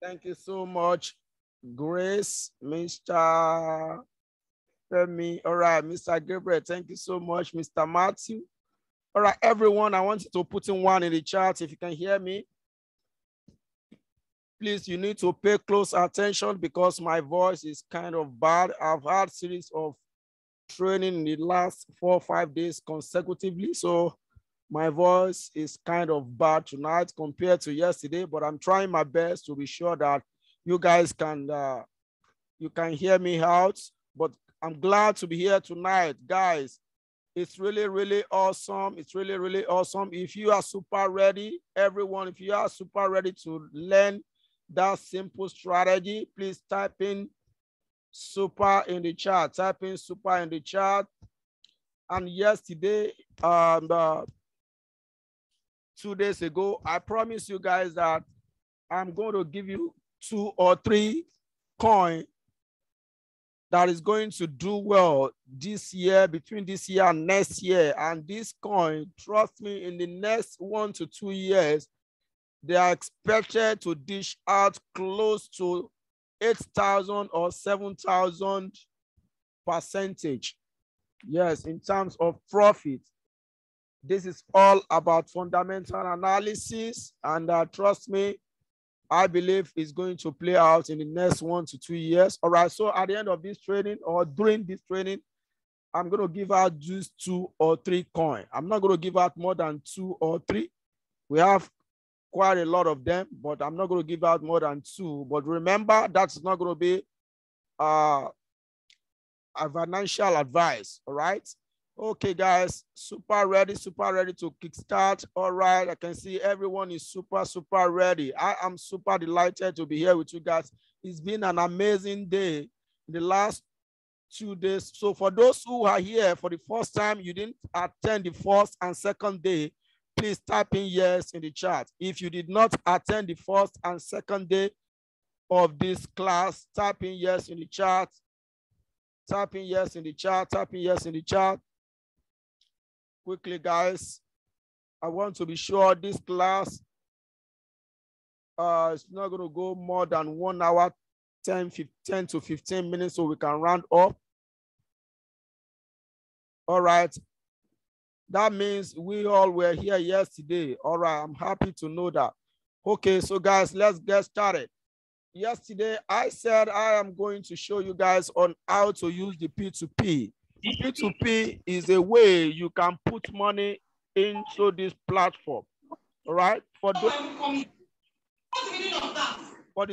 Thank you so much, Grace, Mr. Femi. All right, Mr. Gabriel, thank you so much, Mr. Matthew. All right, everyone, I want you to put in one in the chat if you can hear me. Please, you need to pay close attention because my voice is kind of bad. I've had series of training in the last 4 or 5 days consecutively. So my voice is kind of bad tonight compared to yesterday, but I'm trying my best to be sure that you guys can hear me out. But I'm glad to be here tonight, guys. It's really, really awesome. It's really, really awesome. If you are super ready, everyone, if you are super ready to learn that simple strategy, please type in super in the chat. Type in super in the chat. And yesterday, 2 days ago, I promised you guys that I'm going to give you 2 or 3 coins that is going to do well this year, between this year and next year. And this coin, trust me, in the next 1 to 2 years, they are expected to dish out close to 8,000 or 7,000 percentage. Yes, in terms of profit. This is all about fundamental analysis, and trust me, I believe it's going to play out in the next 1 to 2 years. All right, so at the end of this training or during this training, I'm going to give out just 2 or 3 coins. I'm not going to give out more than 2 or 3. We have quite a lot of them, but I'm not going to give out more than 2. But remember, that's not going to be a financial advice. All right. Okay, guys, super ready to kickstart. All right, I can see everyone is super ready. I am super delighted to be here with you guys. It's been an amazing day in the last 2 days. So for those who are here for the first time, you didn't attend the first and second day, please type in yes in the chat. If you did not attend the first and second day of this class, type in yes in the chat. Type in yes in the chat. Type in yes in the chat. Quickly, guys, I want to be sure this class is not going to go more than 1 hour, 10 to 15 minutes, so we can round up. All right. That means we all were here yesterday. All right, I'm happy to know that. Okay, so guys, let's get started. Yesterday, I said I am going to show you guys on how to use the P2P. P2P is a way you can put money into this platform. All right, for the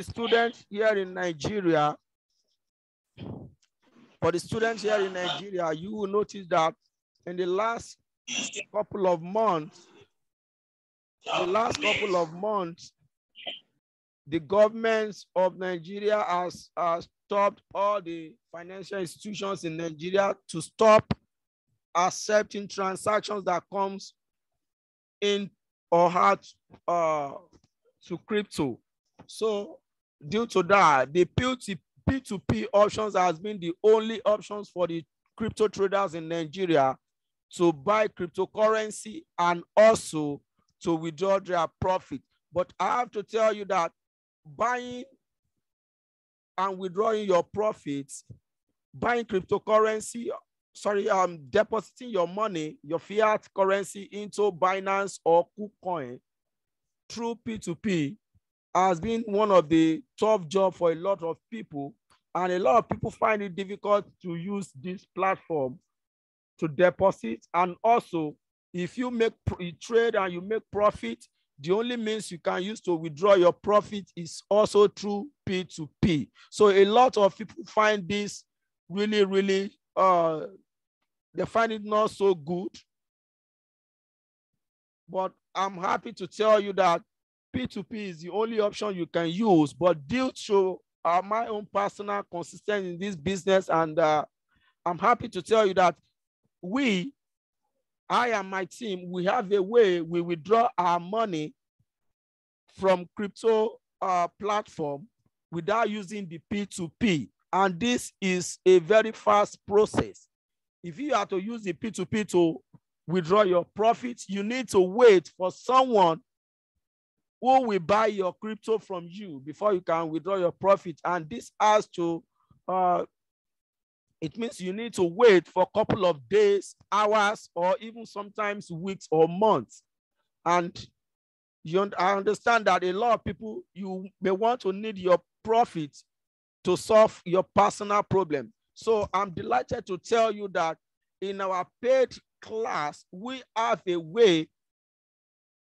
students here in Nigeria, you will notice that in the last couple of months, the government of Nigeria has stopped all the financial institutions in Nigeria to stop accepting transactions that comes in or out to crypto. So due to that, the P2P options has been the only options for the crypto traders in Nigeria to buy cryptocurrency and also to withdraw their profit. But I have to tell you that buying and withdrawing your profits, buying cryptocurrency, depositing your money, your fiat currency into Binance or Kucoin through P2P has been one of the tough jobs for a lot of people. And a lot of people find it difficult to use this platform to deposit. And also, if you trade and you make profit, the only means you can use to withdraw your profit is also through P2P. So a lot of people find this really, they find it not so good. But I'm happy to tell you that P2P is the only option you can use. But due to my own personal consistency in this business, and I'm happy to tell you that I and my team, we have a way we withdraw our money from crypto platform without using the P2P. And this is a very fast process. If you have to use the P2P to withdraw your profits, you need to wait for someone who will buy your crypto from you before you can withdraw your profit. And this has to, it means you need to wait for a couple of days, hours, or even sometimes weeks or months. And I understand that a lot of people, you may want to need your profit to solve your personal problem. So I'm delighted to tell you that in our paid class, we have a way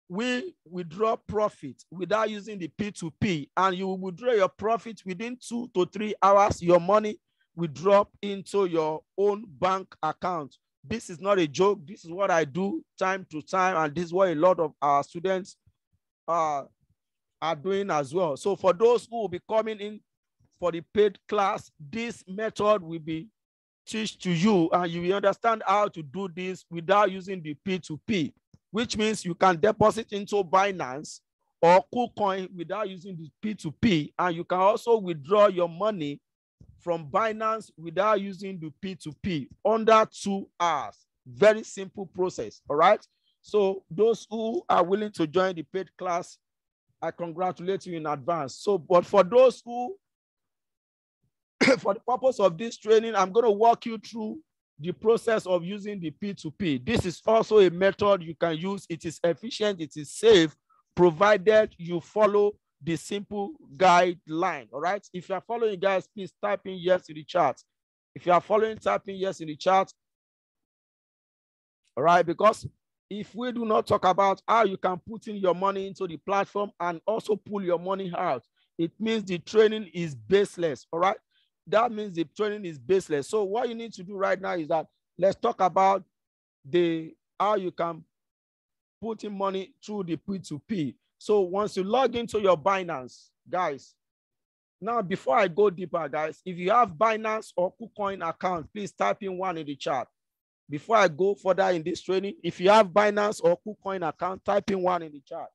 we withdraw profit without using the P2P, and you will withdraw your profit within 2 to 3 hours. Your money will drop into your own bank account. This is not a joke. This is what I do time to time, and this is what a lot of our students are doing as well. So for those who will be coming in for the paid class, this method will be taught to you, and you will understand how to do this without using the P2P, which means you can deposit into Binance or Kucoin without using the P2P, and you can also withdraw your money from Binance without using the P2P under 2 hours. Very simple process, all right? So those who are willing to join the paid class, I congratulate you in advance. So, but for those who, for the purpose of this training, I'm going to walk you through the process of using the P2P. This is also a method you can use. It is efficient, it is safe, provided you follow the simple guideline, all right? If you are following, guys, please type in yes in the chat. If you are following, type in yes in the chat, all right? Because if we do not talk about how you can put in your money into the platform and also pull your money out, it means the training is baseless, all right? That means the training is baseless. So what you need to do right now is that let's talk about how you can put in money through the P2P. So once you log into your Binance, guys, now before I go deeper, guys, if you have Binance or Kucoin account, please type in 1 in the chat. Before I go further in this training, if you have Binance or Kucoin account, type in 1 in the chat.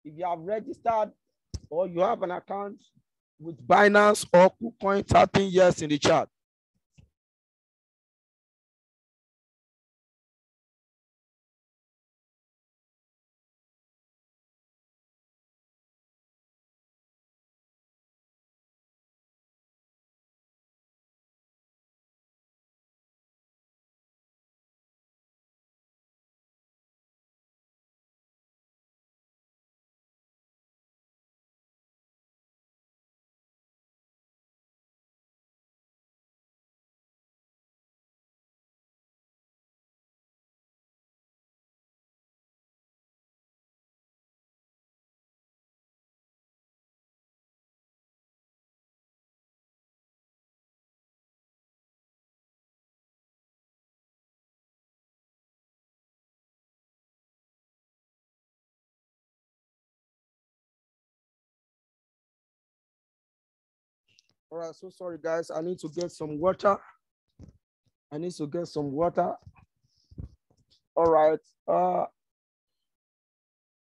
If you have registered or you have an account with Binance or Kucoin, type in yes in the chat. All right, so sorry, guys. I need to get some water. All right.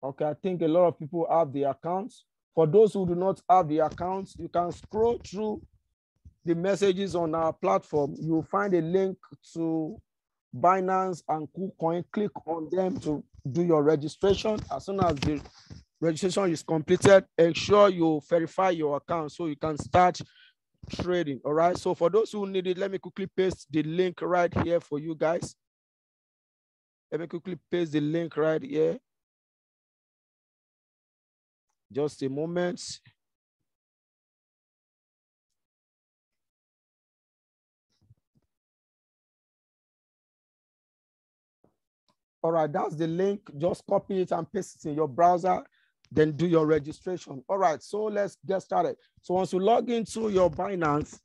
Okay, I think a lot of people have the accounts. For those who do not have the accounts, you can scroll through the messages on our platform. You'll find a link to Binance and Kucoin. Click on them to do your registration. As soon as the registration is completed, ensure you verify your account so you can start trading. All right. So for those who need it, let me quickly paste the link right here for you guys. Let me quickly paste the link right here. Just a moment. All right, that's the link. Just copy it and paste it in your browser, then do your registration. All right, so let's get started. So once you log into your Binance,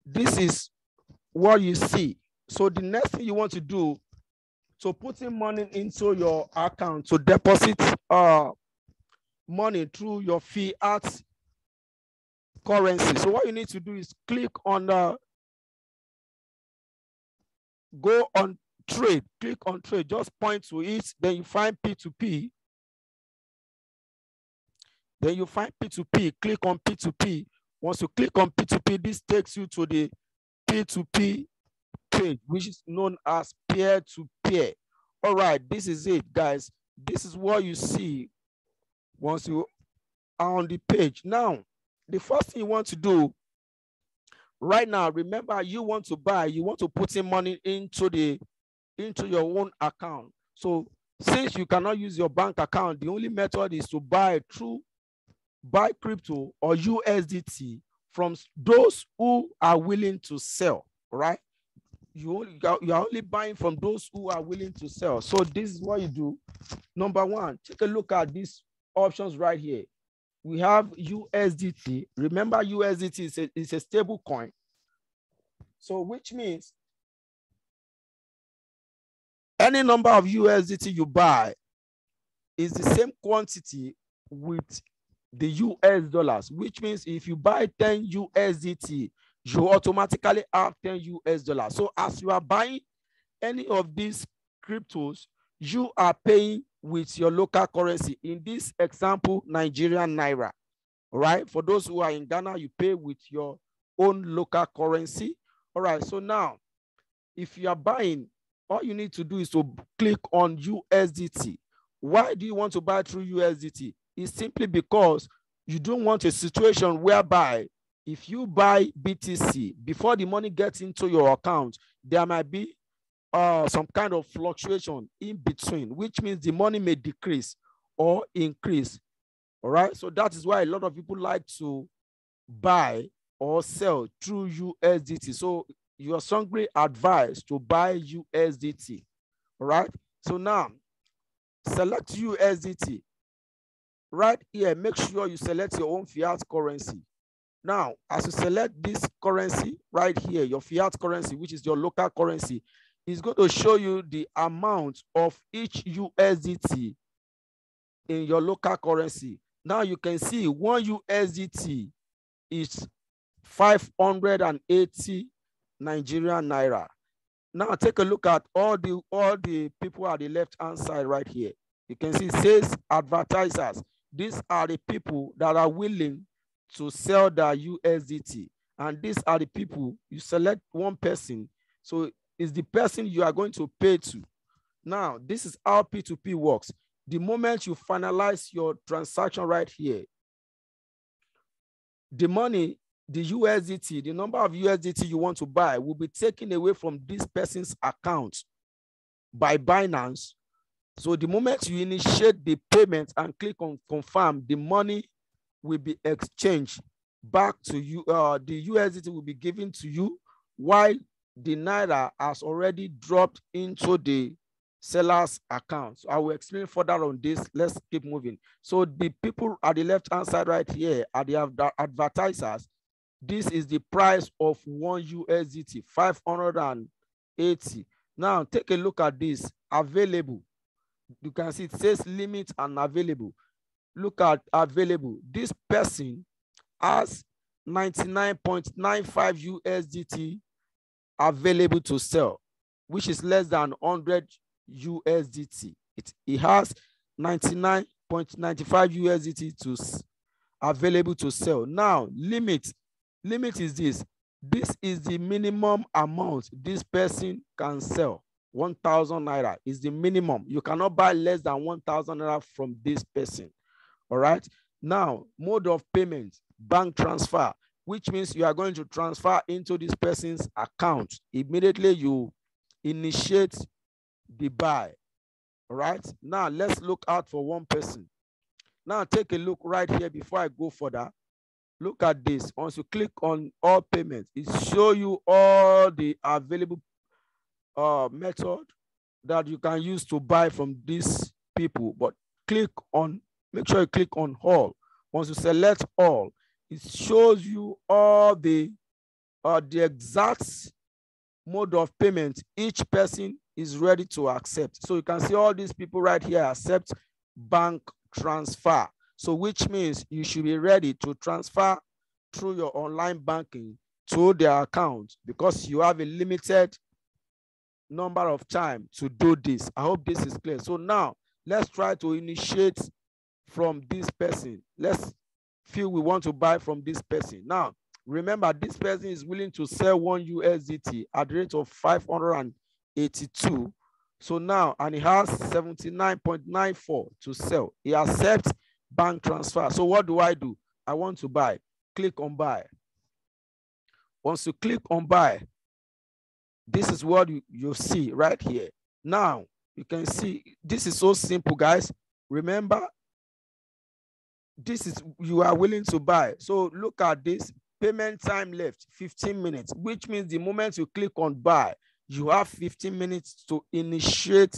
this is what you see. So the next thing you want to do, so putting money into your account to deposit money through your fiat currency. So what you need to do is click on go on trade, click on trade, just point to it, then you find P2P. Then you find P2P, click on P2P. Once you click on P2P, this takes you to the P2P page, which is known as peer-to-peer. All right, this is it, guys. This is what you see once you are on the page. Now, the first thing you want to do right now, remember you want to buy, you want to put in money into your own account. So since you cannot use your bank account, the only method is to buy crypto or USDT from those who are willing to sell, right? You are only buying from those who are willing to sell. So this is what you do. Number one, take a look at these options right here. We have USDT. Remember, USDT is a stable coin. So which means any number of USDT you buy is the same quantity with the US dollars, which means if you buy 10 USDT, you automatically have 10 US dollars. So as you are buying any of these cryptos, you are paying with your local currency. In this example, Nigerian Naira, right? For those who are in Ghana, you pay with your own local currency. All right, so now, if you are buying, all you need to do is to click on USDT. Why do you want to buy through USDT? It's simply because you don't want a situation whereby if you buy BTC, before the money gets into your account, there might be some kind of fluctuation in between, which means the money may decrease or increase. All right, so that is why a lot of people like to buy or sell through USDT. So you are strongly advised to buy USDT. All right, so now select USDT. Right here, make sure you select your own fiat currency. Now, as you select this currency right here, your fiat currency, which is your local currency, is going to show you the amount of each USDT in your local currency. Now you can see 1 USDT is 580 Nigerian Naira. Now take a look at all the people at the left-hand side right here. You can see it says advertisers. These are the people that are willing to sell their USDT. And these are the people, you select one person. So it's the person you are going to pay to. Now, this is how P2P works. The moment you finalize your transaction right here, the money, the USDT, the number of USDT you want to buy will be taken away from this person's account by Binance. So the moment you initiate the payment and click on confirm, the money will be exchanged back to you. The USDT will be given to you, while the Naira has already dropped into the seller's account. So I will explain further on this. Let's keep moving. So the people at the left-hand side right here are the advertisers. This is the price of 1 USDT, 580. Now take a look at this, available. You can see it says limit and available. Look at available. This person has 99.95 USDT available to sell, which is less than 100 USDT. It has 99.95 USDT available to sell. Now, limit is this. This is the minimum amount this person can sell. 1,000 Naira is the minimum. You cannot buy less than 1,000 Naira from this person. All right. Now, mode of payment, bank transfer, which means you are going to transfer into this person's account. Immediately you initiate the buy. All right. Now, let's look out for one person. Now, take a look right here before I go further. Look at this. Once you click on all payments, it shows you all the available method that you can use to buy from these people. But make sure you click on all. Once you select all, it shows you all the exact mode of payment each person is ready to accept. So you can see all these people right here accept bank transfer. So which means you should be ready to transfer through your online banking to their account, because you have a limited number of time to do this. I hope this is clear. So now let's try to initiate from this person. Let's feel we want to buy from this person. Now, remember, this person is willing to sell 1 USDT at the rate of 582. So now, and he has 79.94 to sell. He accepts bank transfer. So what do? I want to buy. Click on buy. Once you click on buy, this is what you see right here. Now, you can see this is so simple, guys. Remember, this is you are willing to buy. So look at this. Payment time left 15 minutes, which means the moment you click on buy, you have 15 minutes to initiate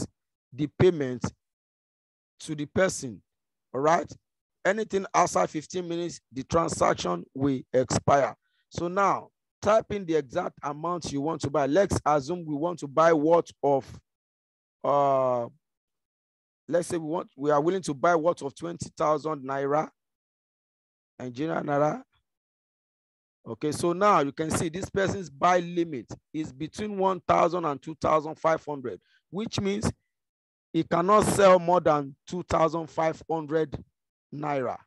the payment to the person. All right. Anything outside 15 minutes, the transaction will expire. So now type in the exact amount you want to buy. Let's assume we want to buy worth of let's say we are willing to buy worth of 20,000 naira, Nigerian naira. Okay, so now you can see this person's buy limit is between 1,000 and 2,500, which means he cannot sell more than 2,500 naira.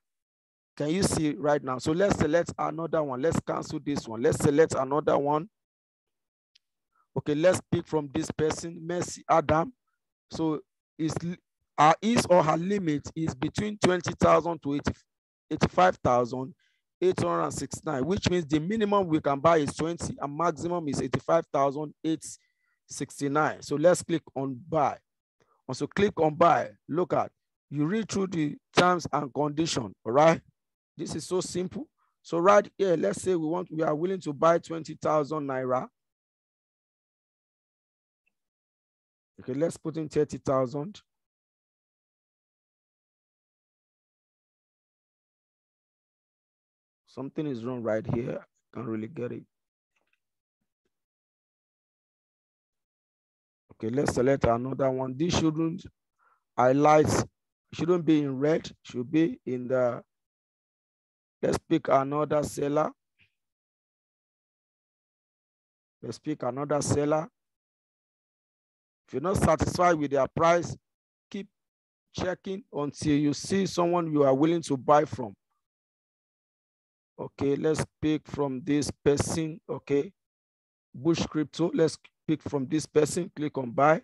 Can you see right now? So let's select another one. Let's cancel this one. Let's select another one. Okay, let's pick from this person, Mercy Adam. So his or her limit is between 20,000 to 85,869, which means the minimum we can buy is 20 and maximum is 85,869. So let's click on buy. Also click on buy. Look at, you read through the terms and conditions. All right. This is so simple. So right here, let's say we are willing to buy 20,000 naira. Okay, let's put in 30,000. Something is wrong right here. Can't really get it. Okay, let's select another one. This shouldn't highlight, shouldn't be in red, should be in the, let's pick another seller. Let's pick another seller. If you're not satisfied with their price, keep checking until you see someone you are willing to buy from. Okay, let's pick from this person. Okay, Bush Crypto. Let's pick from this person. Click on buy.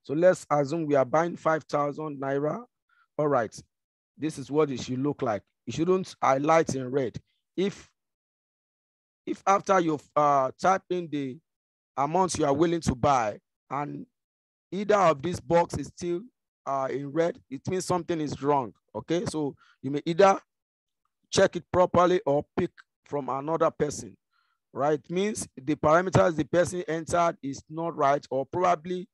So let's assume we are buying 5,000 naira. All right, this is what it should look like. It shouldn't highlight in red. If after you've typed in the amount you are willing to buy and either of these boxes is still in red, it means something is wrong. Okay, so you may either check it properly or pick from another person. Right? It means the parameters the person entered is not right, or probably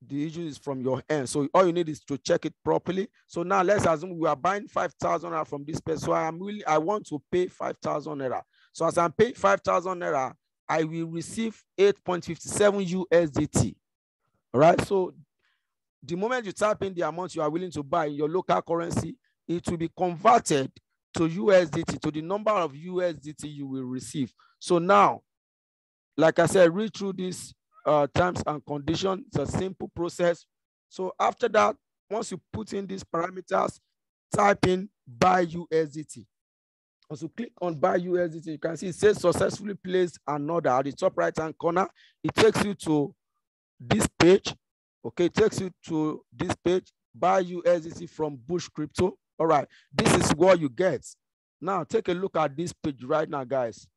the issue is from your end. So all you need is to check it properly. So now let's assume we are buying 5,000 naira from this person. So I want to pay 5,000 naira. So as I'm paying 5,000 naira, I will receive 8.57 USDT. All right. So the moment you type in the amount you are willing to buy in your local currency, it will be converted to USDT, to the number of USDT you will receive. So now, like I said, read through these terms and conditions. It's a simple process. So after that, once you put in these parameters, type in buy USDT. Once you click on buy USDT, you can see it says successfully placed an order at the top right hand corner. It takes you to this page. Okay, it takes you to this page, buy USDT from Bush Crypto. All right, this is what you get. Now take a look at this page right now, guys.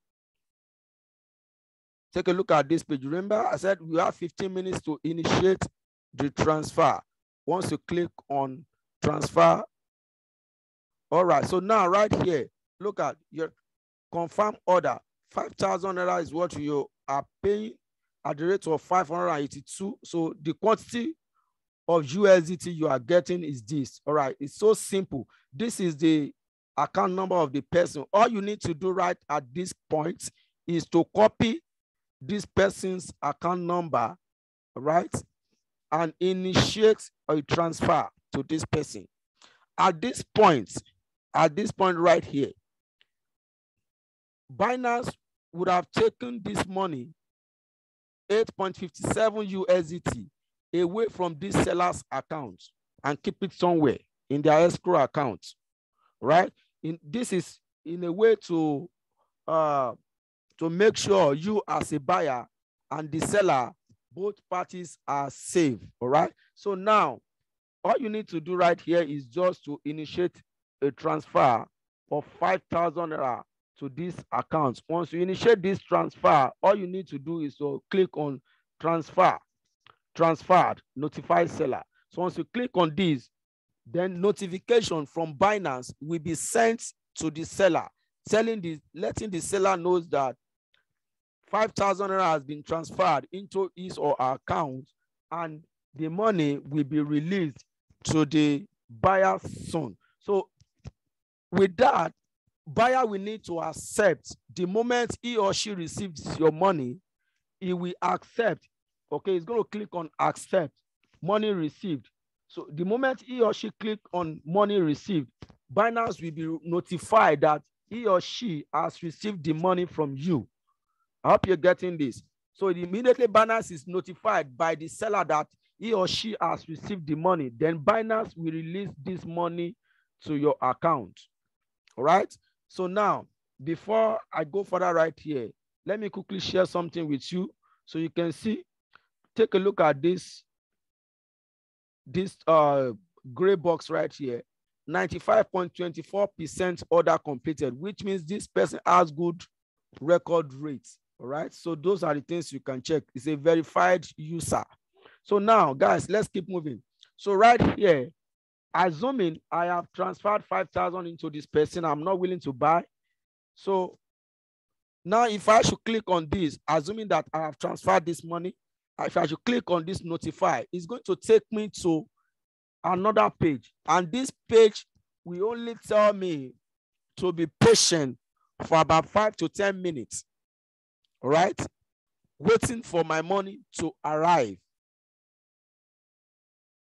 Take a look at this page. Remember, I said we have 15 minutes to initiate the transfer. Once you click on transfer, all right. So now right here, look at your confirm order. 5,000 naira is what you are paying at the rate of 582. So the quantity of USDT you are getting is this. All right, it's so simple. This is the account number of the person. All you need to do right at this point is to copy this person's account number, right, and initiate a transfer to this person. At this point right here, Binance would have taken this money, 8.57 USDT, away from this seller's account and keep it somewhere in their escrow account, right? This is in a way to make sure you as a buyer and the seller, both parties are safe, all right? So now, all you need to do right here is just to initiate a transfer of 5,000 naira to this account. Once you initiate this transfer, all you need to do is to click on transferred, notify seller. So once you click on this, then notification from Binance will be sent to the seller, letting the seller knows that 5,000 naira has been transferred into his or her account, and the money will be released to the buyer soon. So with that, buyer will need to accept. The moment he or she receives your money, he will accept. Okay, he's going to click on accept, money received. So the moment he or she click on money received, Binance will be notified that he or she has received the money from you. I hope you're getting this. So immediately Binance is notified by the seller that he or she has received the money. Then Binance will release this money to your account. All right. So now, before I go further right here, let me quickly share something with you so you can see. Take a look at this gray box right here. 95.24% order completed, which means this person has good record rates. All right. So those are the things you can check. It's a verified user. So now, guys, let's keep moving. So right here, assuming I have transferred 5,000 into this person, I'm not willing to buy. So now if I should click on this, assuming that I have transferred this money, if I should click on this notify, it's going to take me to another page. And this page will only tell me to be patient for about 5 to 10 minutes. All right? Waiting for my money to arrive.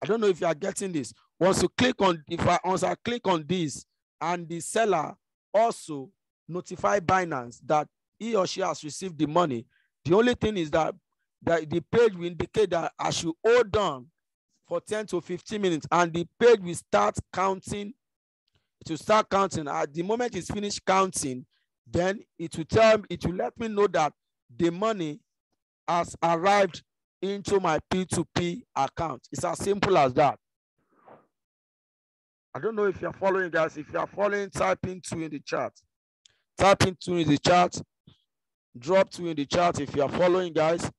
I don't know if you are getting this. Once I click on this, and the seller also notify Binance that he or she has received the money, the only thing is that the page will indicate that I should hold on for 10 to 15 minutes, and the page will start counting. To start counting. At the moment it's finished counting, then it will let me know that the money has arrived into my P2P account. It's as simple as that. I don't know if you're following, guys. If you're following, type in 2 in the chat. Type in 2 in the chat. Drop 2 in the chat if you're following, guys.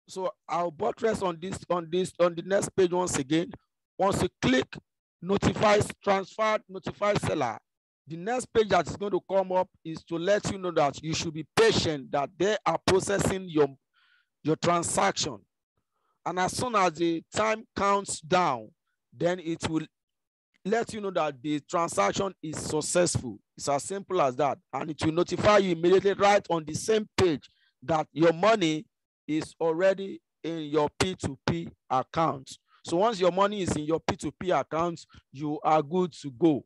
So I'll buttress on the next page once again. Once you click notify transferred, notify seller, the next page that is going to come up is to let you know that you should be patient, that they are processing your transaction. And as soon as the time counts down, then it will let you know that the transaction is successful. It's as simple as that. And it will notify you immediately right on the same page that your money is already in your P2P account. So once your money is in your P2P account, you are good to go.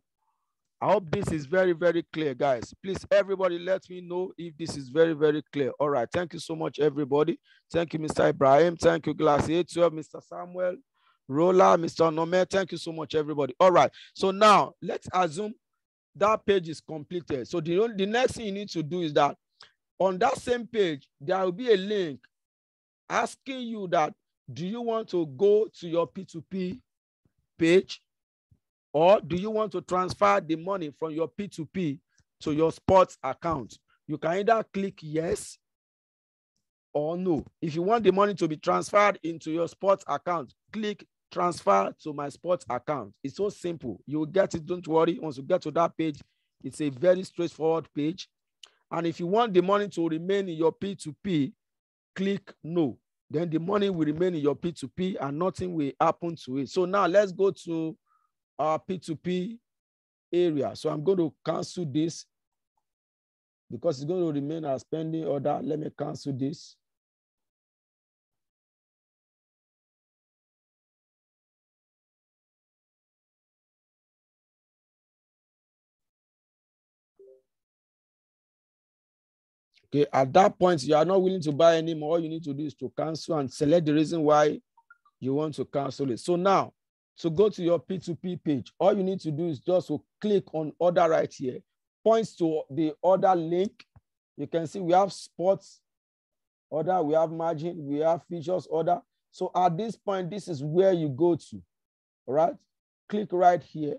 I hope this is very, very clear, guys. Please, everybody, let me know if this is very, very clear. All right. Thank you so much, everybody. Thank you, Mr. Ibrahim. Thank you, Glacier 12, Mr. Samuel, Rolla, Mr. Nome. Thank you so much, everybody. All right. So now let's assume that page is completed. So the next thing you need to do is that on that same page, there will be a link asking you that, do you want to go to your P2P page, or do you want to transfer the money from your P2P to your sports account? You can either click yes or no. If you want the money to be transferred into your sports account, click transfer to my sports account. It's so simple. You will get it. Don't worry. Once you get to that page, it's a very straightforward page. And if you want the money to remain in your P2P, click no. Then the money will remain in your P2P and nothing will happen to it. So now let's go to our P2P area. So I'm going to cancel this because it's going to remain as pending order. Let me cancel this. Okay, at that point, you are not willing to buy anymore. All you need to do is to cancel and select the reason why you want to cancel it. So now, to go to your P2P page, all you need to do is just to click on order right here. Points to the order link. You can see we have sports order, we have margin, we have features order. So at this point, this is where you go to, all right? Click right here.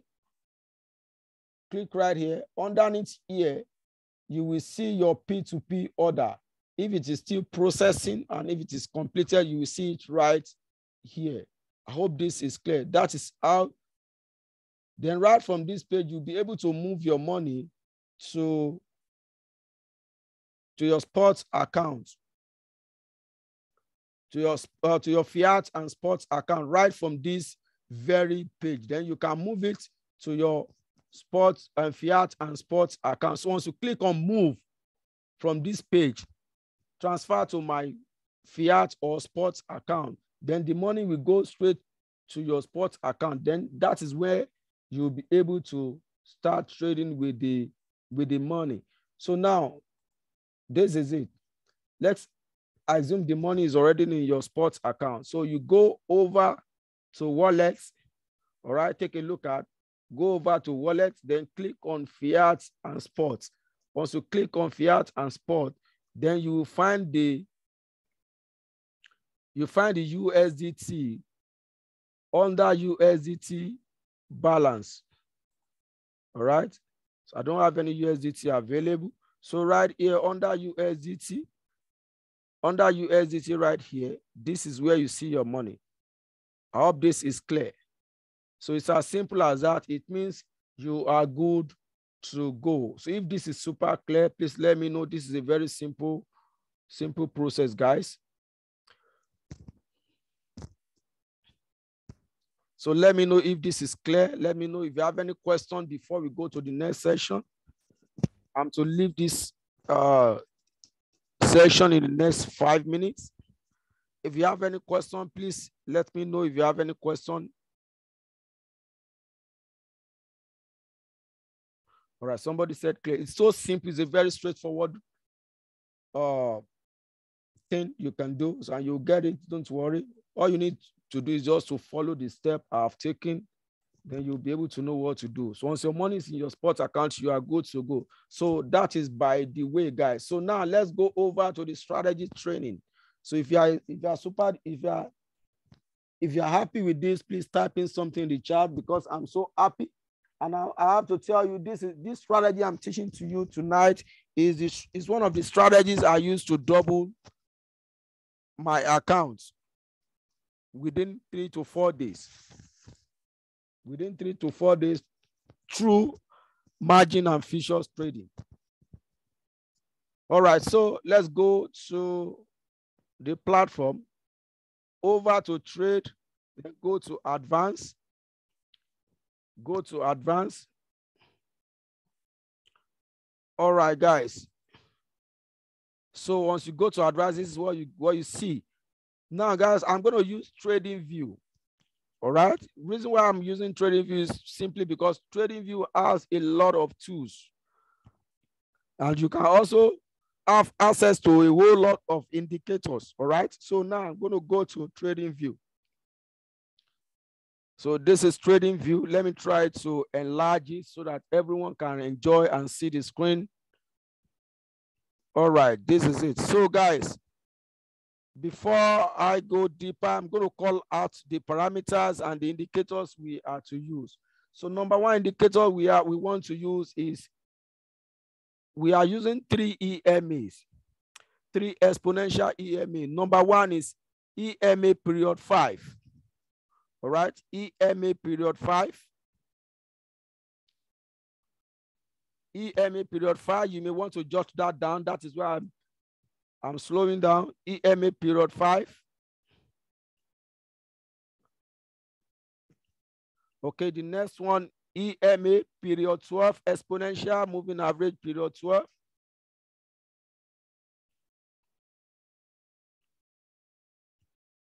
Click right here. Underneath here, you will see your P2P order. If it is still processing and if it is completed, you will see it right here. I hope this is clear. That is how. Then right from this page, you'll be able to move your money to your sports account, to your fiat and sports account right from this very page. Then you can move it to your sports and fiat and sports account. So once you click on move from this page, transfer to my fiat or sports account, then the money will go straight to your sports account. Then that is where you'll be able to start trading with the money. So now, this is it. Let's assume the money is already in your sports account. So you go over to wallets, all right? Take a look at, go over to wallets, then click on fiat and sports. Once you click on fiat and sport, then you will find the USDT under USDT balance. All right. So I don't have any USDT available. So right here under USDT right here, this is where you see your money. I hope this is clear. So it's as simple as that. It means you are good to go. So if this is super clear, please let me know. This is a very simple process, guys. So let me know if this is clear. Let me know if you have any question before we go to the next session. I'm to leave this session in the next 5 minutes. If you have any question, please let me know if you have any question. All right, somebody said clear. It's so simple. It's a very straightforward thing you can do, so you'll get it. Don't worry. All you need to do is just to follow the step I've taken. Then you'll be able to know what to do. So once your money is in your sports account, you are good to go. So that is by the way, guys. So now let's go over to the strategy training. So if you are happy with this, please type in something in the chat, because I'm so happy. And I have to tell you, this strategy I'm teaching to you tonight is one of the strategies I use to double my account within 3 to 4 days. Within 3 to 4 days through margin and futures trading. All right, so let's go to the platform, over to trade, then go to advance. Go to advance. All right, guys. So once you go to advance, this is what you see. Now, guys, I'm going to use trading view. All right. Reason why I'm using TradingView is simply because TradingView has a lot of tools. And you can also have access to a whole lot of indicators. All right. So now I'm going to go to TradingView. So this is TradingView. Let me try to enlarge it so that everyone can enjoy and see the screen. All right. This is it. So, guys, before I go deeper, I'm going to call out the parameters and the indicators we are to use. So number one indicator we want to use is, we are using 3 EMAs, 3 exponential EMA. Number one is EMA period 5. All right, EMA period 5. EMA period 5, you may want to jot that down. That is why I'm slowing down. EMA period 5. Okay, the next one, EMA period 12, exponential moving average period 12.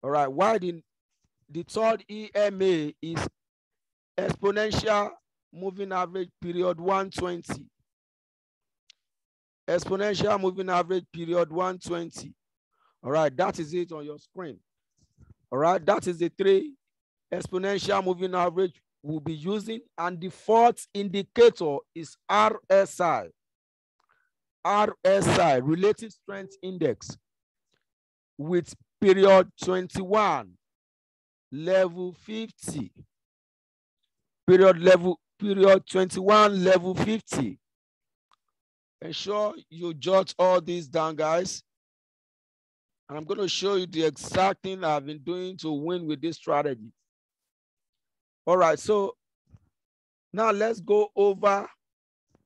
All right, why the third EMA is exponential moving average period 120. Exponential moving average period 120. All right, that is it on your screen. All right, that is the 3 exponential moving average we'll be using. And the fourth indicator is RSI. RSI, Relative Strength Index, with period 21, level 50. Period 21, level 50. Ensure you jot all these down, guys. And I'm going to show you the exact thing I've been doing to win with this strategy. All right, so now let's go over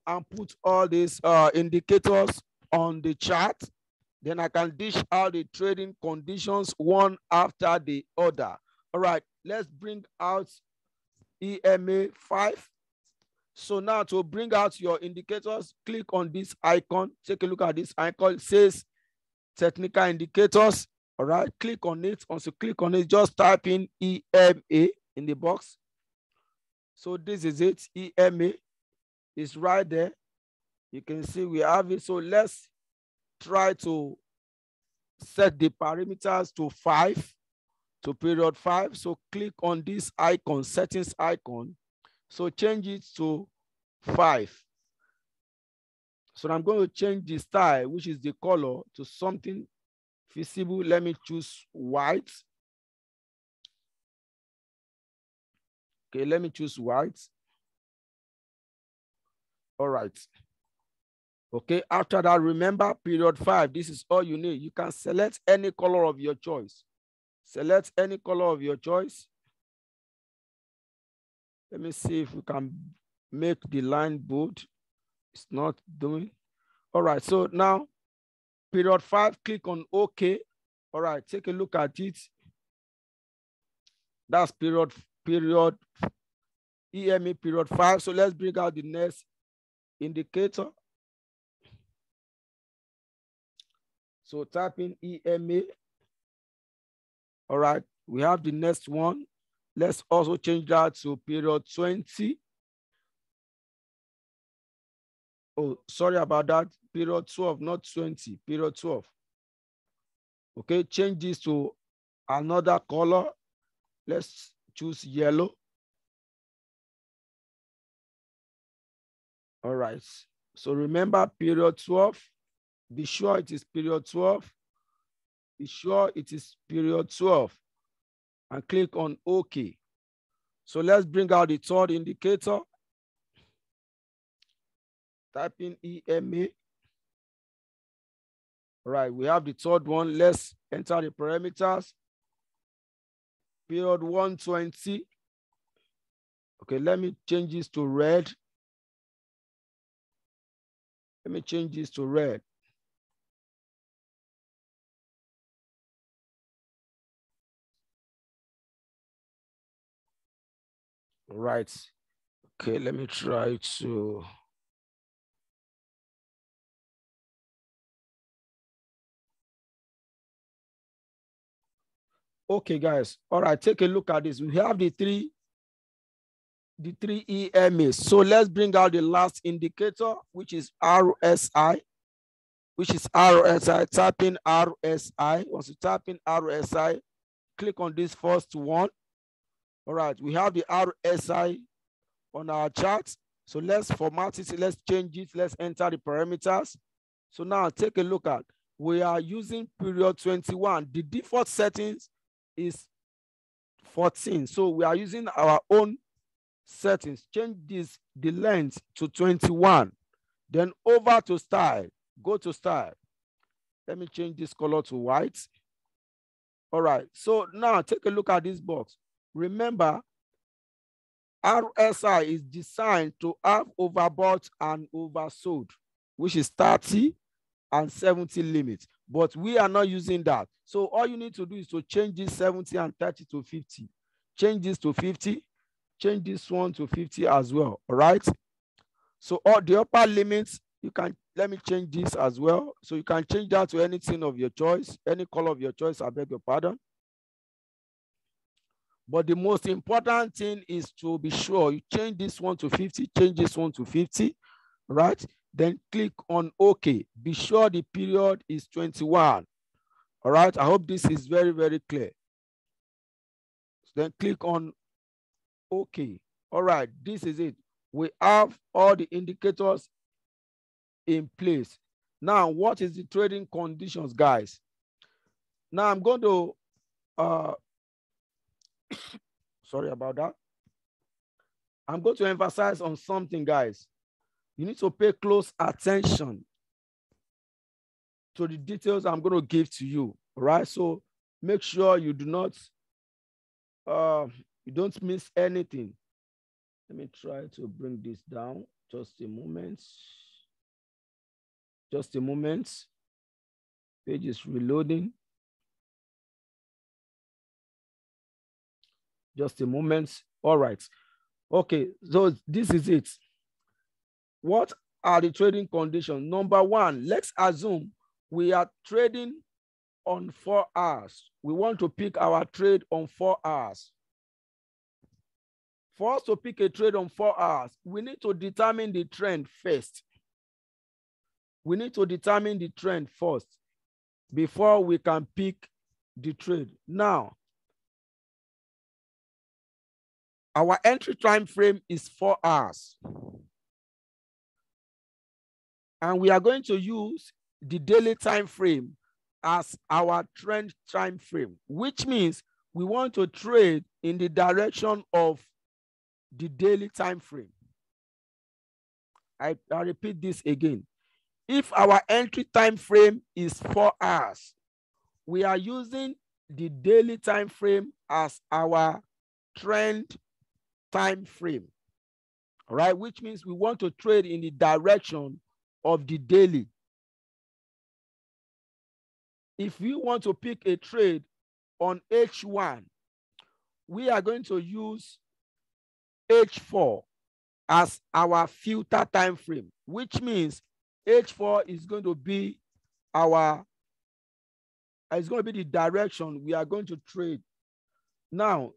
and put all these indicators on the chart. Then I can dish out the trading conditions one after the other. All right, let's bring out EMA 5. So now to bring out your indicators, click on this icon. Take a look at this icon. It says technical indicators. All right, click on it. Once you click on it, just type in EMA in the box. So this is it. EMA is right there. You can see we have it. So let's try to set the parameters to 5, to period 5. So click on this icon, settings icon. So change it to 5. So I'm going to change the style, which is the color, to something visible. Let me choose white. Okay, let me choose white. All right. Okay, after that, remember period 5. This is all you need. You can select any color of your choice. Select any color of your choice. Let me see if we can make the line bold. It's not doing. All right, so now period 5, click on OK. All right, take a look at it. That's period EMA period 5. So let's bring out the next indicator. So type in EMA. All right, we have the next one. Let's also change that to period 20. Oh, sorry about that. Period 12, not 20, period 12. Okay, change this to another color. Let's choose yellow. All right, so remember period 12. Be sure it is period 12. Be sure it is period 12. And click on OK. So let's bring out the third indicator. Type in EMA. All right, we have the third one. Let's enter the parameters. Period 120. Okay, let me change this to red. Let me change this to red. All right. Okay, let me try to. Okay, guys. All right, take a look at this. We have the three EMAs. So let's bring out the last indicator, which is RSI. Type in RSI. Once you type in RSI, click on this first one. All right, we have the RSI on our chart. So let's format it. Let's change it. Let's enter the parameters. So now take a look at. We are using period 21. The default settings is 14. So we are using our own settings. Change the length to 21. Then over to style. Go to style. Let me change this color to white. All right. So now take a look at this box. Remember, RSI is designed to have overbought and oversold, which is 30 and 70 limits. But we are not using that. So all you need to do is to change this 70 and 30 to 50. Change this to 50. Change this one to 50 as well. All right. So all the upper limits, you can, let me change this as well. So you can change that to anything of your choice, any color of your choice, I beg your pardon. But the most important thing is to be sure you change this one to 50, change this one to 50, right? Then click on OK. Be sure the period is 21. All right, I hope this is very, very clear. Then click on OK. All right, this is it. We have all the indicators in place. Now, what is the trading conditions, guys? Now I'm going to sorry about that. I'm going to emphasize on something, guys. You need to pay close attention to the details I'm going to give to you, all right? So make sure you do not, you don't miss anything. Let me try to bring this down. Just a moment. Just a moment. Page is reloading. Just a moment. All right. Okay, so this is it. What are the trading conditions? Number one, let's assume we are trading on 4 hours. We want to pick our trade on 4 hours. For us to pick a trade on 4 hours, we need to determine the trend first. We need to determine the trend first before we can pick the trade. Now, our entry time frame is 4 hours. And we are going to use the daily time frame as our trend time frame, which means we want to trade in the direction of the daily time frame. I repeat this again. If our entry time frame is 4 hours, we are using the daily time frame as our trend time frame, all right? Which means we want to trade in the direction of the daily. If we want to pick a trade on H1, we are going to use H4 as our filter time frame, which means H4 is going to be the direction we are going to trade. Now,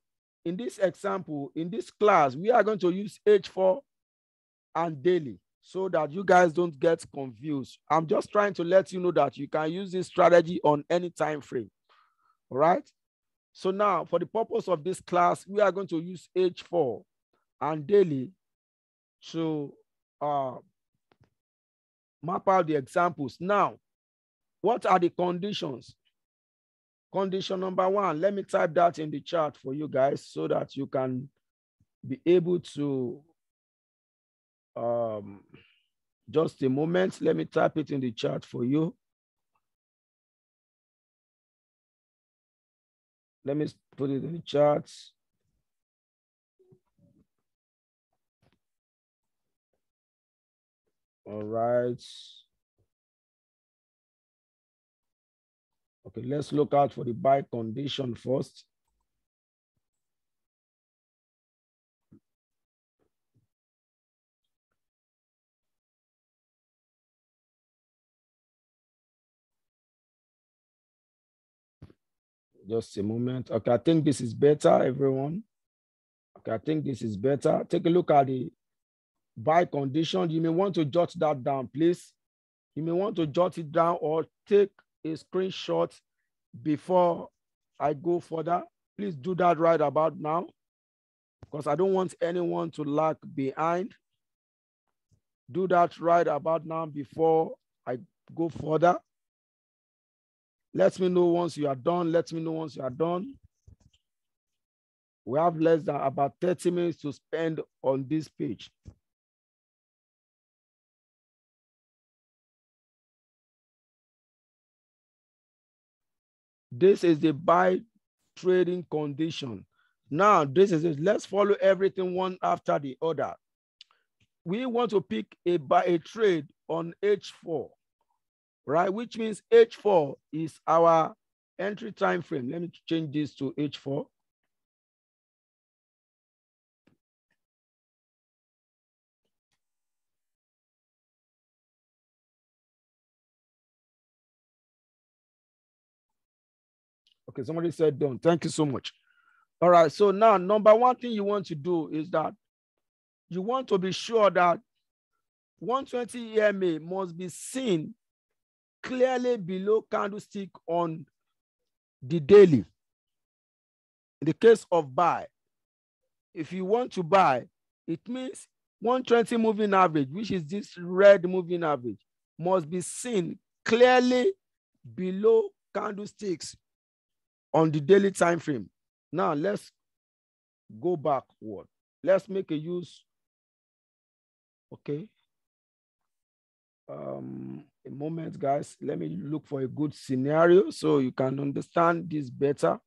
in this example, in this class, we are going to use H4 and daily so that you guys don't get confused. I'm just trying to let you know that you can use this strategy on any time frame. All right. So now, for the purpose of this class, we are going to use H4 and daily to map out the examples. Now, what are the conditions? Condition number one, let me type that in the chat for you guys so that you can be able to, just a moment, let me type it in the chat for you. Let me put it in the chat. All right. Okay, let's look out for the buy condition first. Just a moment. Okay, I think this is better, everyone. Okay, I think this is better. Take a look at the buy condition. You may want to jot that down, please. You may want to jot it down or take a screenshot before I go further. Please do that right about now, because I don't want anyone to lag behind. Do that right about now before I go further. Let me know once you are done. Let me know once you are done. We have less than about 30 minutes to spend on this page. This is the buy trading condition. Now, this is it. Let's follow everything one after the other. We want to pick a trade on H4, right? Which means H4 is our entry time frame. Let me change this to H4. Okay, somebody said done. Thank you so much. All right, so now number one thing you want to do is that you want to be sure that 120 EMA must be seen clearly below candlestick on the daily. In the case of buy, if you want to buy, it means 120 moving average, which is this red moving average, must be seen clearly below candlesticks on the daily time frame. Now let's go backward. Let's make a use. Okay. A moment, guys. Let me look for a good scenario so you can understand this better.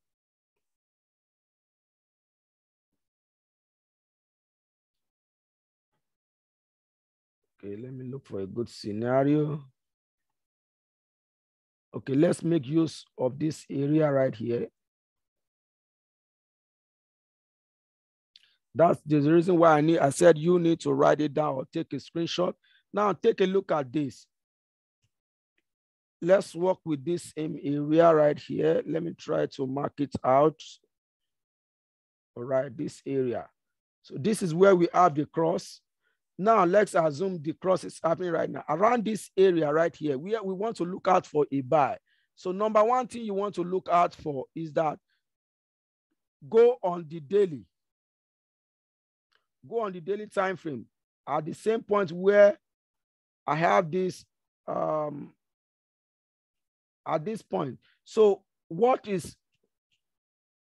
Okay, let me look for a good scenario. Okay, let's make use of this area right here. That's the reason why I said you need to write it down or take a screenshot. Now take a look at this. Let's work with this same area right here. Let me try to mark it out. All right, this area. So this is where we have the cross. Now let's assume the cross is happening right now. Around this area right here, we want to look out for a buy. So number one thing you want to look out for is that go on the daily. Go on the daily time frame at the same point where I have this at this point. So what is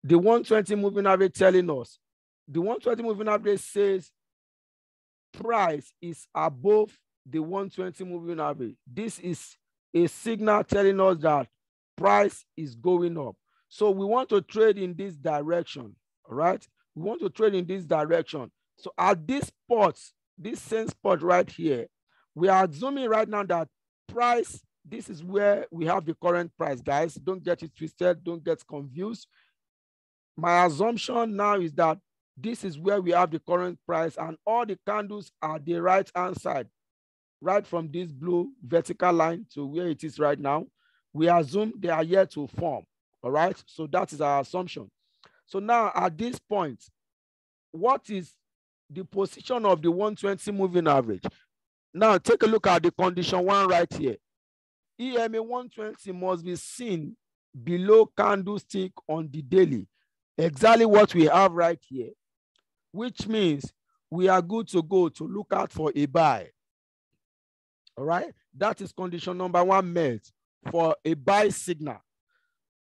the 120 moving average telling us? The 120 moving average says price is above the 120 moving average. This is a signal telling us that price is going up. So we want to trade in this direction, all right? We want to trade in this direction. So at this spot, this same spot right here, we are assuming right now that price, this is where we have the current price, guys. Don't get it twisted. Don't get confused. My assumption now is that this is where we have the current price and all the candles are the right-hand side, right from this blue vertical line to where it is right now. We assume they are yet to form, all right? So that is our assumption. So now at this point, what is the position of the 120 moving average? Now take a look at the condition one right here. EMA 120 must be seen below candlestick on the daily. Exactly what we have right here, which means we are good to go to look out for a buy. All right, that is condition number one met for a buy signal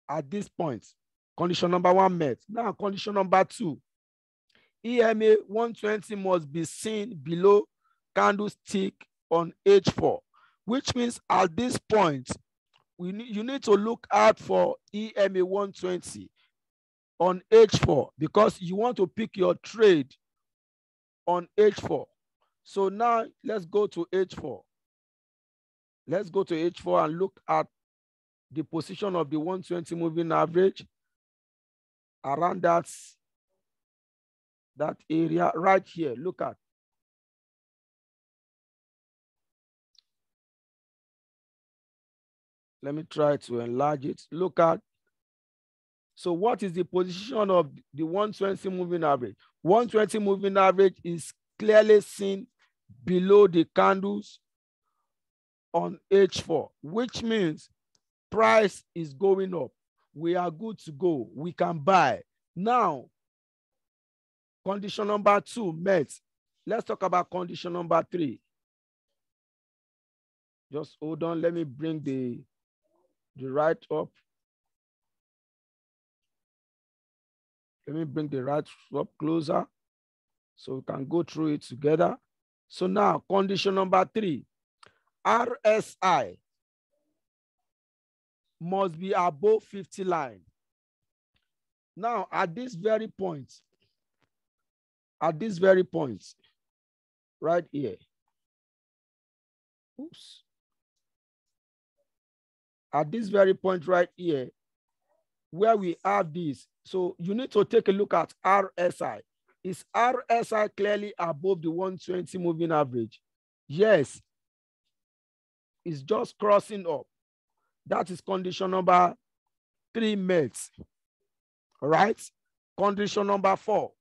at this point. Condition number one met. Now, condition number two, EMA 120 must be seen below candlestick on H4, which means at this point, you need to look out for EMA 120 on H4 because you want to pick your trade on H4. So now let's go to H4. Let's go to H4 and look at the position of the 120 moving average around that area right here. Look at. Let me try to enlarge it. Look at. So what is the position of the 120 moving average? 120 moving average is clearly seen below the candles on H4, which means price is going up. We are good to go. We can buy. Now, condition number two met. Let's talk about condition number three. Just hold on. Let me bring the right up. Let me bring the right up closer so we can go through it together. So now, condition number three, RSI must be above 50 line. Now, at this very point, right here, oops. At this very point right here, where we have this, so you need to take a look at RSI. Is RSI clearly above the 120 moving average? Yes. It's just crossing up. That is condition number three met. All right. Condition number four,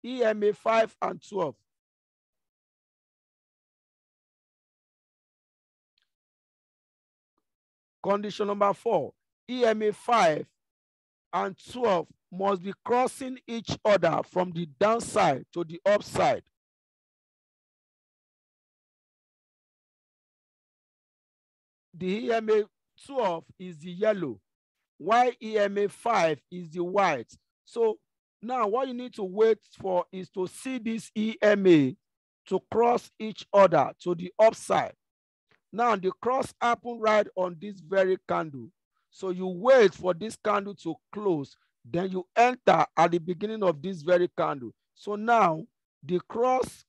EMA 5 and 12. Condition number four, EMA 5 and 12 must be crossing each other from the downside to the upside. The EMA 12 is the yellow, while EMA 5 is the white. So now what you need to wait for is to see this EMA to cross each other to the upside. Now the cross happened right on this very candle. So you wait for this candle to close, then you enter at the beginning of this very candle. So now the cross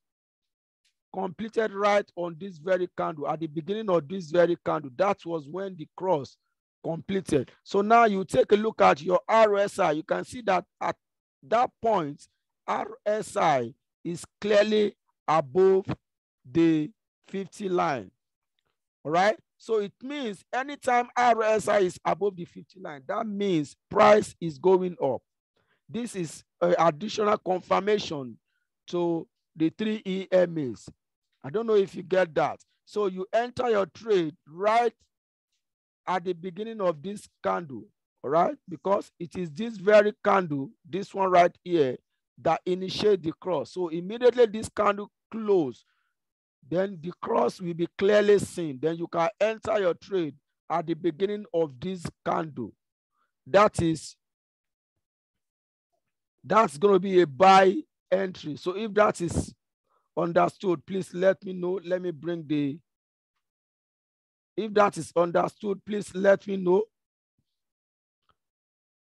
completed right on this very candle, at the beginning of this very candle. That was when the cross completed. So now you take a look at your RSI. You can see that at that point, RSI is clearly above the 50 line. All right. So it means anytime RSI is above the 50 line, that means price is going up. This is an additional confirmation to the 3 EMAs. I don't know if you get that. So you enter your trade right at the beginning of this candle, all right? Because it is this very candle, this one right here, that initiates the cross. So immediately this candle closes, then the cross will be clearly seen. Then you can enter your trade at the beginning of this candle. That's going to be a buy entry. So if that is understood, please let me know. Let me bring the, if that is understood, please let me know.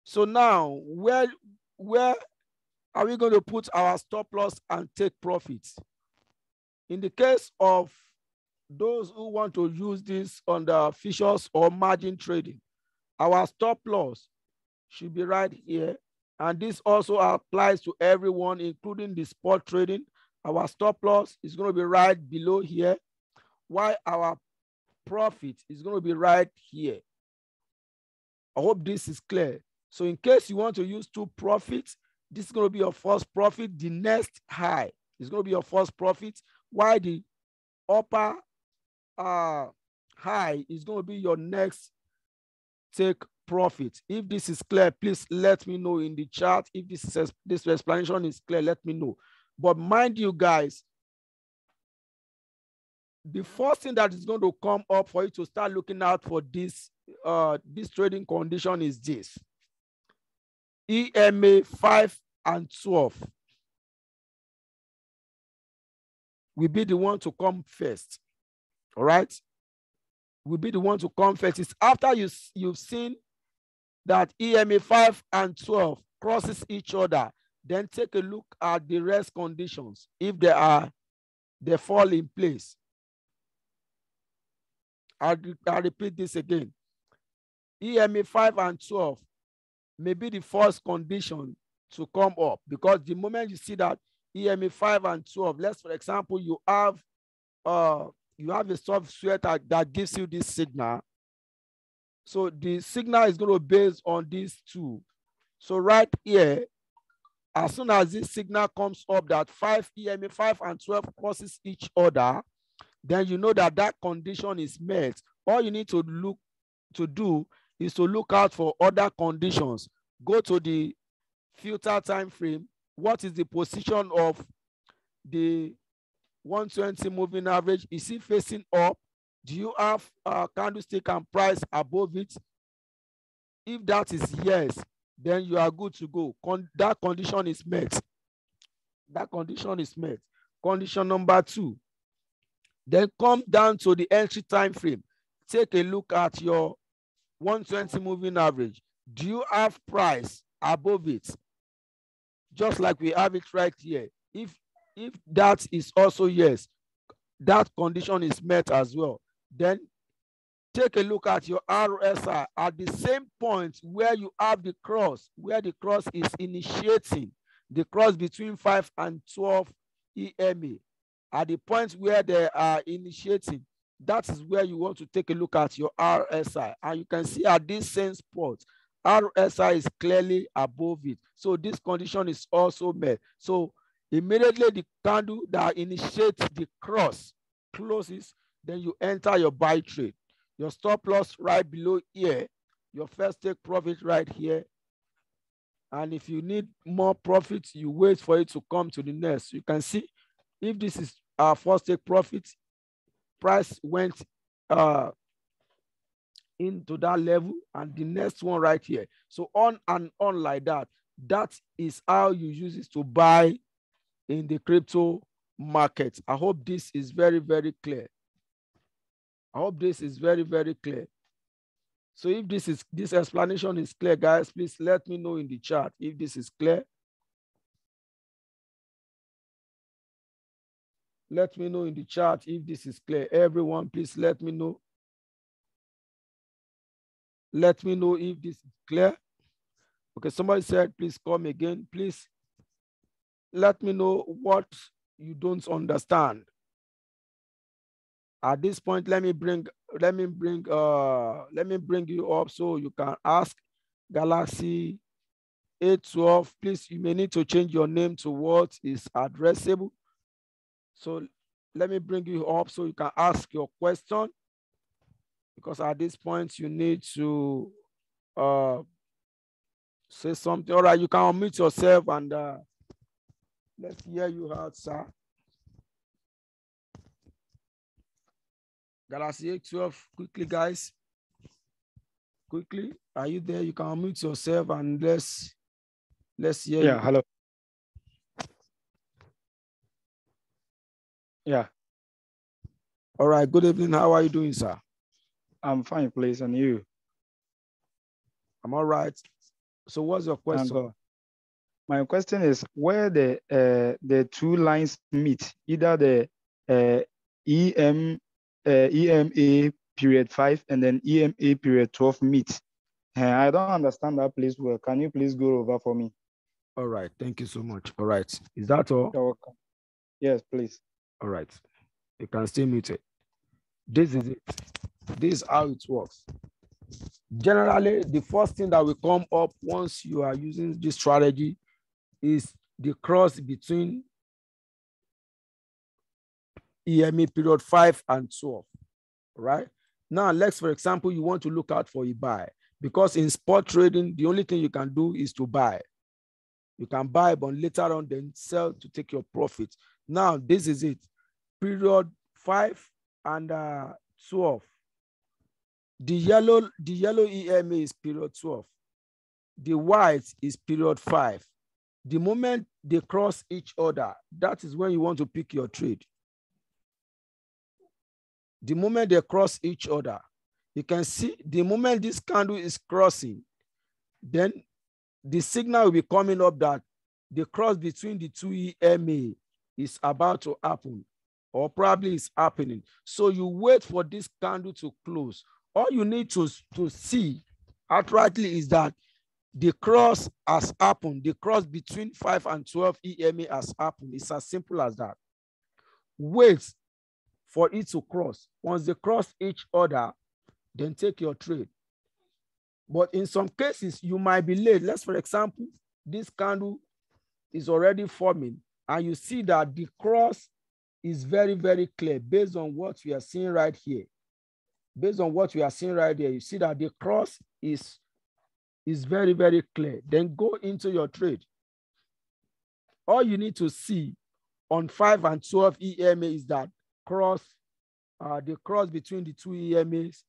So now, where are we going to put our stop loss and take profits? In the case of those who want to use this on the futures or margin trading, our stop loss should be right here. And this also applies to everyone, including the spot trading. Our stop loss is going to be right below here, while our profit is going to be right here. I hope this is clear. So in case you want to use two profits, this is going to be your first profit. The next high is going to be your first profit, while the upper high is going to be your next take profit. If this is clear, please let me know in the chat. If this explanation is clear, let me know. But mind you guys, the first thing that is going to come up for you to start looking out for this trading condition is this. EMA 5 and 12 will be the one to come first. All right? Will be the one to come first. It's after you've seen that EMA 5 and 12 crosses each other, then take a look at the rest conditions. If they fall in place. I'll repeat this again. EMA 5 and 12 may be the first condition to come up, because the moment you see that EMA 5 and 12, let's, for example, you have a software that gives you this signal. So the signal is going to be based on these two. So right here, as soon as this signal comes up that EMA 5 and 12 crosses each other, then you know that that condition is met. All you need to do is to look out for other conditions. Go to the filter time frame. What is the position of the 120 moving average? Is it facing up? Do you have a candlestick and price above it? If that is yes, then you are good to go. That condition is met. That condition is met. Condition number 2. Then come down to the entry time frame. Take a look at your 120 moving average. Do you have price above it? Just like we have it right here. If that is also yes, that condition is met as well. Then take a look at your RSI at the same point where you have the cross, where the cross is initiating, the cross between 5 and 12 EMA. At the point where they are initiating, that is where you want to take a look at your RSI. And you can see at this same spot, RSI is clearly above it. So this condition is also met. So immediately the candle that initiates the cross closes, then you enter your buy trade. Your stop loss right below here, your first take profit right here. And if you need more profit, you wait for it to come to the next. You can see if this is our first take profit, price went into that level, and the next one right here. So on and on like that. That is how you use it to buy in the crypto market. I hope this is very, very clear. I hope this is very, very clear. So if this explanation is clear, guys, please let me know in the chat if this is clear. Let me know in the chat if this is clear. Everyone, please let me know. Let me know if this is clear. Okay, somebody said, please come again. Please let me know what you don't understand. At this point, let me bring you up so you can ask Galaxy 812. Please, you may need to change your name to what is addressable. So let me bring you up so you can ask your question, because at this point you need to say something. All right, you can unmute yourself and let's hear you out, sir. Galaxy 812, quickly, guys. Quickly, are you there? You can unmute yourself and let's hear you. Yeah, hello. Yeah. All right, good evening. How are you doing, sir? I'm fine, please. And you? I'm all right. So what's your question? My question is where the two lines meet, either the EMA period 5 and then EMA period 12 meet. I don't understand that, please. Well, can you please go over for me? All right, thank you so much. All right, is that all? You're welcome. Yes, please. All right, you can stay muted. This is it. This is how it works. Generally, the first thing that will come up once you are using this strategy is the cross between EMA period 5 and 12, right? Now, let's, for example, you want to look out for a buy, because in spot trading, the only thing you can do is to buy. You can buy, but later on then sell to take your profit. Now, this is it. Period 5 and 12. The yellow EMA is period 12. The white is period 5. The moment they cross each other, that is when you want to pick your trade. The moment they cross each other, you can see the moment this candle is crossing, then the signal will be coming up that the cross between the two EMA is about to happen, or probably is happening. So you wait for this candle to close. All you need to see outrightly is that the cross has happened. The cross between 5 and 12 EMA has happened. It's as simple as that. Wait for it to cross. Once they cross each other, then take your trade. But in some cases, you might be late. Let's, for example, this candle is already forming, and you see that the cross is very, very clear based on what we are seeing right here. Based on what we are seeing right here, you see that the cross is very, very clear. Then go into your trade. All you need to see on 5 and 12 EMA is that the cross between the two EMAs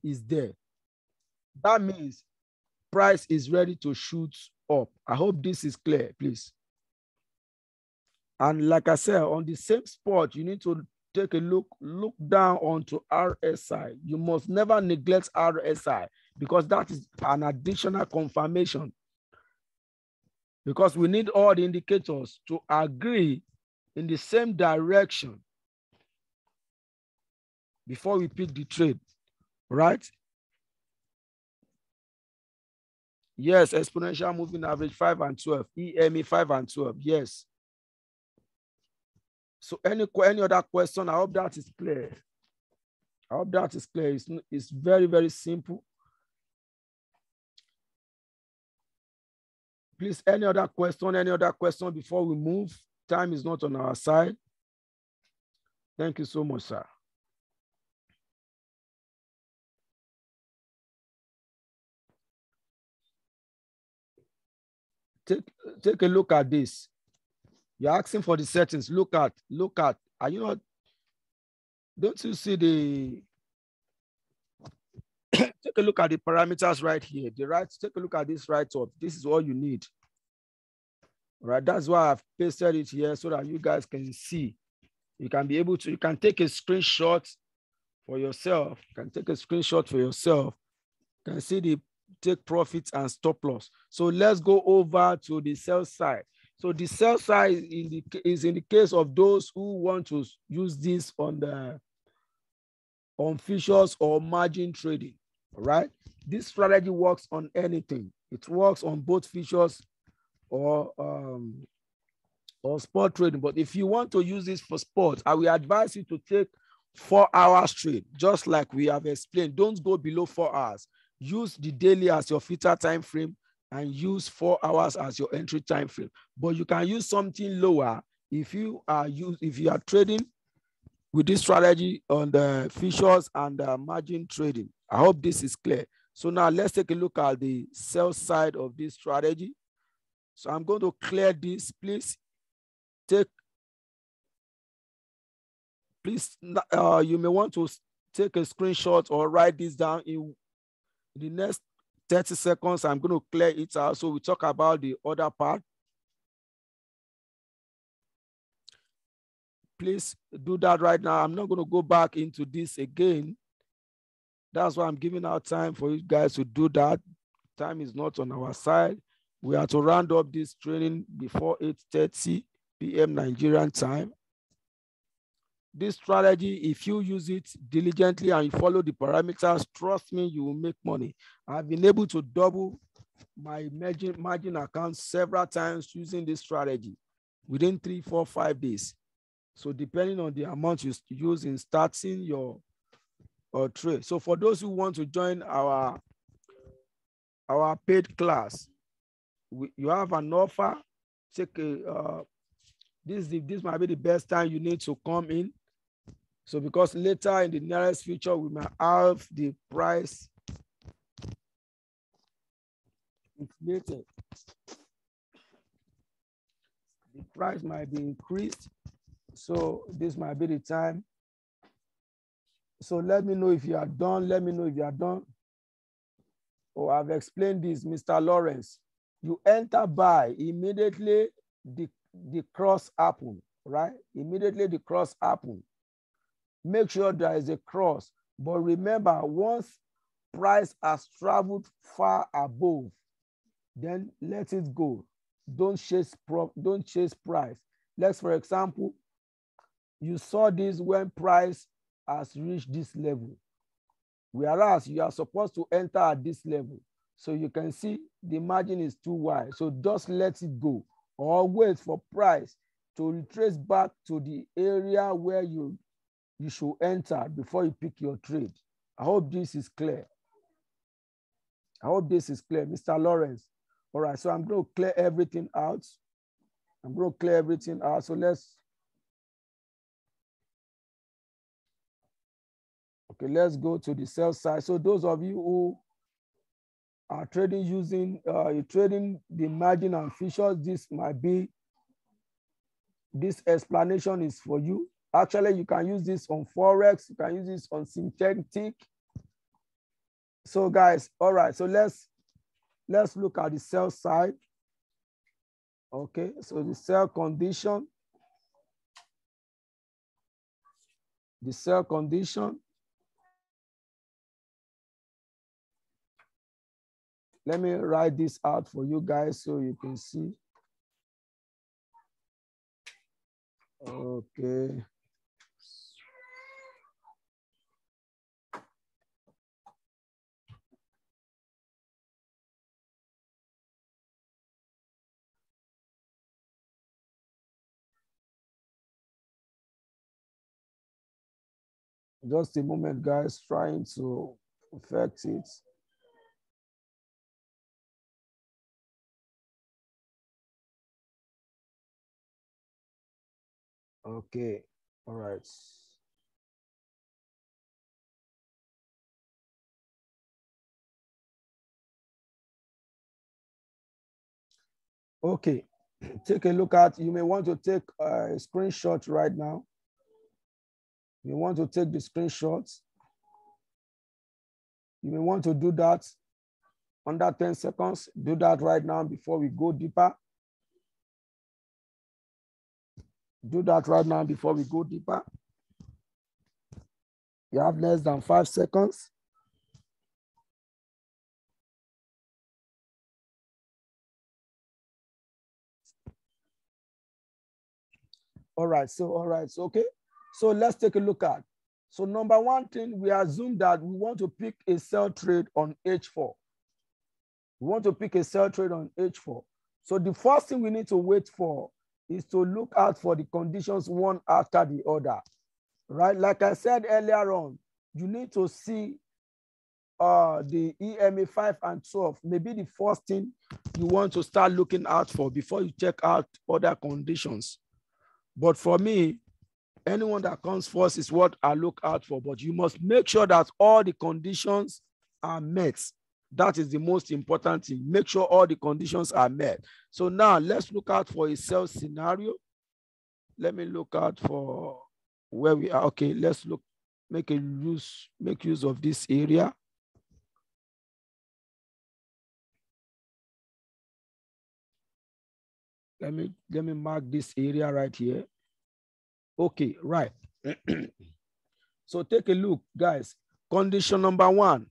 is there. That means price is ready to shoot up. I hope this is clear, please. And like I said, on the same spot, you need to take a look down onto RSI. You must never neglect RSI, because that is an additional confirmation. Because we need all the indicators to agree in the same direction before we pick the trade, right? Yes, exponential moving average 5 and 12, EMA 5 and 12, yes. So any other question? I hope that is clear. I hope that is clear. It's very, very simple. Please, any other question before we move? Time is not on our side. Thank you so much, sir. Take a look at this. You're asking for the settings. Look at. Are you not? Don't you see the take a look at the parameters right here. Take a look at this right up. This is all you need. Right, that's why I've pasted it here so that you guys can see. You can be able to, you can take a screenshot for yourself. You can take a screenshot for yourself. You can see the take profits and stop loss. So let's go over to the sell side. So the sell side is in the case of those who want to use this on futures or margin trading. All right. This strategy works on anything. It works on both futures or spot trading. But if you want to use this for sport, I will advise you to take 4 hours trade, just like we have explained. Don't go below 4 hours. Use the daily as your filter time frame and use 4 hours as your entry time frame. But you can use something lower if you are trading with this strategy on the futures and margin trading. I hope this is clear. So now let's take a look at the sell side of this strategy. So I'm going to clear this. Please you may want to take a screenshot or write this down. In the next 30 seconds, I'm going to clear it out. So we talk about the other part. Please do that right now. I'm not going to go back into this again. That's why I'm giving out time for you guys to do that. Time is not on our side. We are to round up this training before 8:30 p.m. Nigerian time. This strategy, if you use it diligently and you follow the parameters, trust me, you will make money. I've been able to double my margin account several times using this strategy within 3, 4, 5 days. So depending on the amount you use in starting your trade. So for those who want to join our paid class, you have an offer. This might be the best time you need to come in. So because later in the nearest future, we might have the price inflated. The price might be increased. So this might be the time. So let me know if you are done. Let me know if you are done. Oh, I've explained this, Mr. Lawrence. You enter buy, immediately the cross happen, right? Immediately the cross happen. Make sure there is a cross. But remember, once price has traveled far above, then let it go. Don't chase price. Let's, for example, you saw this when price has reached this level, whereas you are supposed to enter at this level. So you can see the margin is too wide. So just let it go or wait for price to retrace back to the area where you should enter before you pick your trade. I hope this is clear. I hope this is clear, Mr. Lawrence. All right, so I'm going to clear everything out. So let's go to the sell side. So those of you who are trading using trading the margin and futures, this explanation is for you. Actually, you can use this on Forex. You can use this on synthetic. So guys, all right. So let's look at the sell side. Okay. So the sell condition. The sell condition. Let me write this out for you guys so you can see. Okay. Just a moment, guys, trying to perfect it. Okay, all right. Okay, take a look at, you may want to take a screenshot right now. You want to take the screenshots. You may want to do that under 10 seconds. Do that right now before we go deeper. Do that right now before we go deeper. You have less than 5 seconds. All right, so okay. So let's take a look at. So number one thing, we assume that we want to pick a sell trade on H4. We want to pick a sell trade on H4. So the first thing we need to wait for is to look out for the conditions one after the other, right? Like I said earlier on, you need to see the EMA 5 and 12, maybe the first thing you want to start looking out for before you check out other conditions. But for me, anyone that comes first is what I look out for, but you must make sure that all the conditions are met. That is the most important thing. Make sure all the conditions are met. So now let's look out for a sell scenario. Let me look out for where we are. Okay, let's look, make use of this area. Let me mark this area right here. Okay, right. So take a look, guys. Condition number one.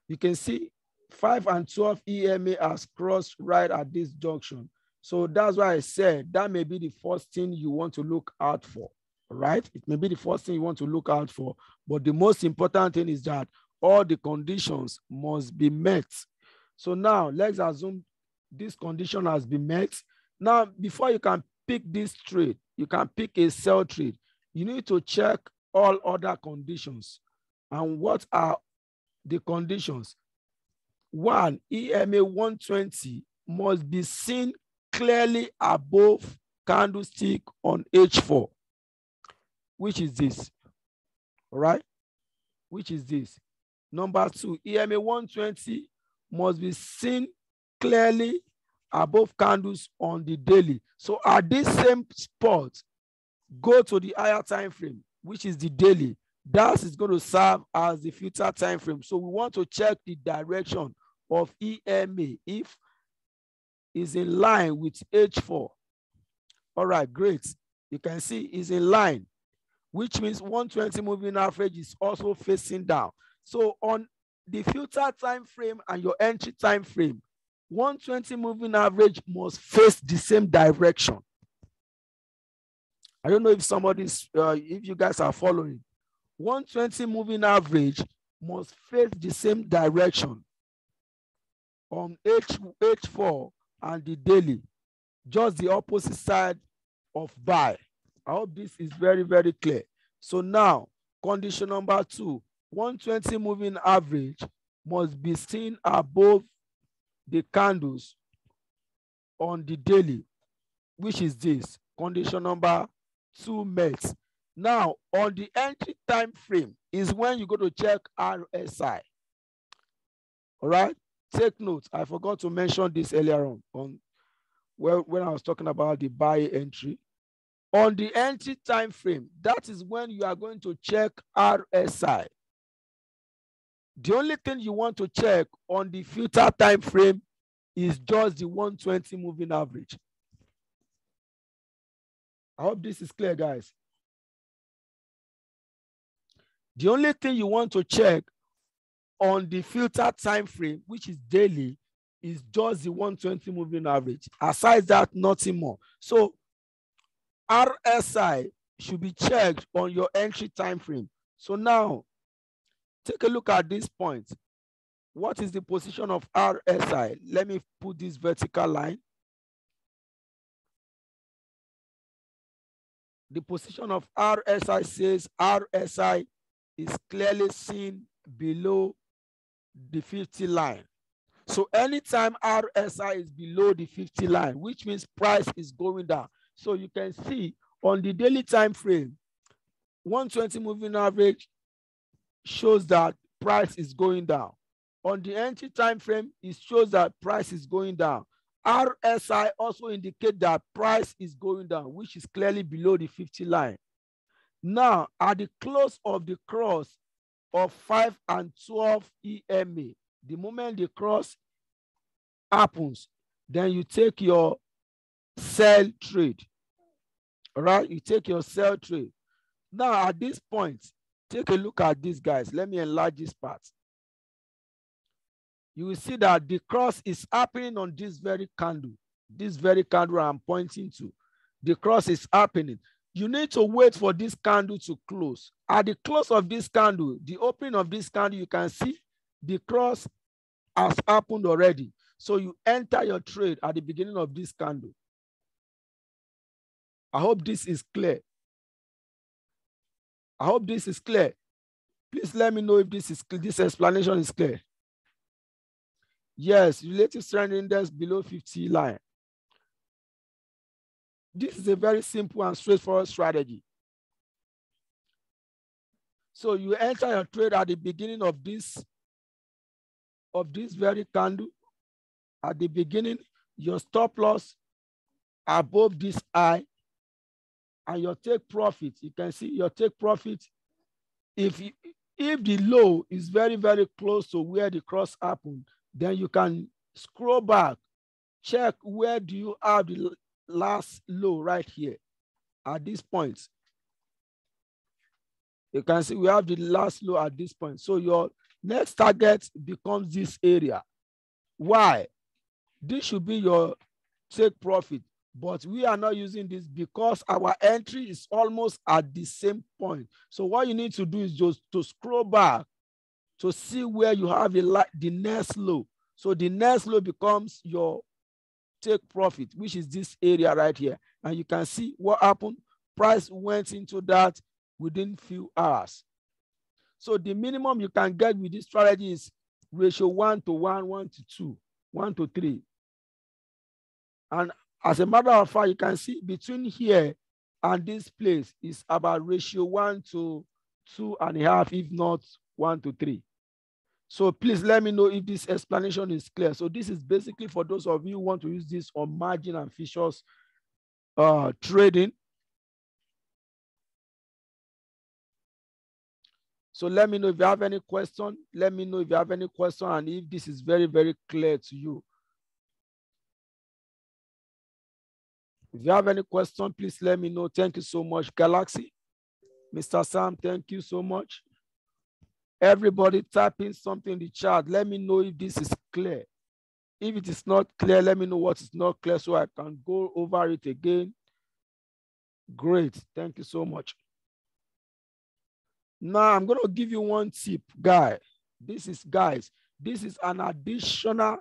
You can see 5 and 12 EMA has crossed right at this junction. So that's why I said that may be the first thing you want to look out for, right? It may be the first thing you want to look out for. But the most important thing is that all the conditions must be met. So now let's assume this condition has been met. Now, before you can pick this trade, you can pick a sell trade. You need to check all other conditions. And what are the conditions? One, EMA 120 must be seen clearly above candlestick on H4, which is this, all right? Which is this. Number two, EMA 120 must be seen clearly above candles on the daily. So at this same spot, go to the higher time frame, which is the daily. That is going to serve as the future time frame. So we want to check the direction of EMA if is in line with H4. All right, great. You can see is in line, which means 120 moving average is also facing down. So on the future time frame and your entry time frame, 120 moving average must face the same direction. I don't know if somebody's, if you guys are following. 120 moving average must face the same direction on H4 and the daily, just the opposite side of buy. I hope this is very, very clear. So now, condition number two, 120 moving average must be seen above the candles on the daily, which is this. Condition number two met. Now, on the entry time frame is when you go to check RSI. All right? Take note. I forgot to mention this earlier on when I was talking about the buy entry. On the entry time frame, that is when you are going to check RSI. The only thing you want to check on the future time frame is just the 120 moving average. I hope this is clear, guys. The only thing you want to check on the future time frame, which is daily, is just the 120 moving average. Aside that, nothing more. So RSI should be checked on your entry time frame. So now, take a look at this point. What is the position of RSI? Let me put this vertical line. The position of RSI says RSI is clearly seen below the 50 line. So anytime RSI is below the 50 line, which means price is going down. So you can see on the daily time frame, 120 moving average shows that price is going down. On the entry time frame, it shows that price is going down. RSI also indicates that price is going down, which is clearly below the 50 line. Now, at the close of the cross of 5 and 12 EMA. The moment the cross happens, then you take your sell trade. All right, you take your sell trade. Now at this point, take a look at this, guys. Let me enlarge this part. You will see that the cross is happening on this very candle. This very candle I'm pointing to. The cross is happening. You need to wait for this candle to close. At the close of this candle, the opening of this candle, you can see the cross has happened already. So you enter your trade at the beginning of this candle. I hope this is clear. I hope this is clear. Please let me know if this explanation is clear. Yes, relative strength index below 50 line. This is a very simple and straightforward strategy. So you enter your trade at the beginning of this very candle. At the beginning, your stop loss above this high, and your take profit. You can see your take profit. If the low is very, very close to where the cross happened, then you can scroll back, check where do you have the last low right here at this point. You can see we have the last low at this point. So your next target becomes this area. Why? This should be your take profit, but we are not using this because our entry is almost at the same point. So what you need to do is just to scroll back to see where you have the next low. So the next low becomes your take profit, which is this area right here. And you can see what happened. Price went into that within few hours. So the minimum you can get with this strategy is ratio 1 to 1, 1 to 2, 1 to 3. And as a matter of fact, you can see between here and this place is about ratio 1 to 2.5, if not 1 to 3. So please let me know if this explanation is clear. So this is basically for those of you who want to use this on margin and futures trading. So let me know if you have any question. Let me know if you have any question and if this is very, very clear to you. If you have any question, please let me know. Thank you so much, Galaxy. Mr. Sam, thank you so much. Everybody type in something in the chat. Let me know if this is clear. If it is not clear, let me know what is not clear so I can go over it again. Great. Thank you so much. Now I'm going to give you one tip, guys. This is an additional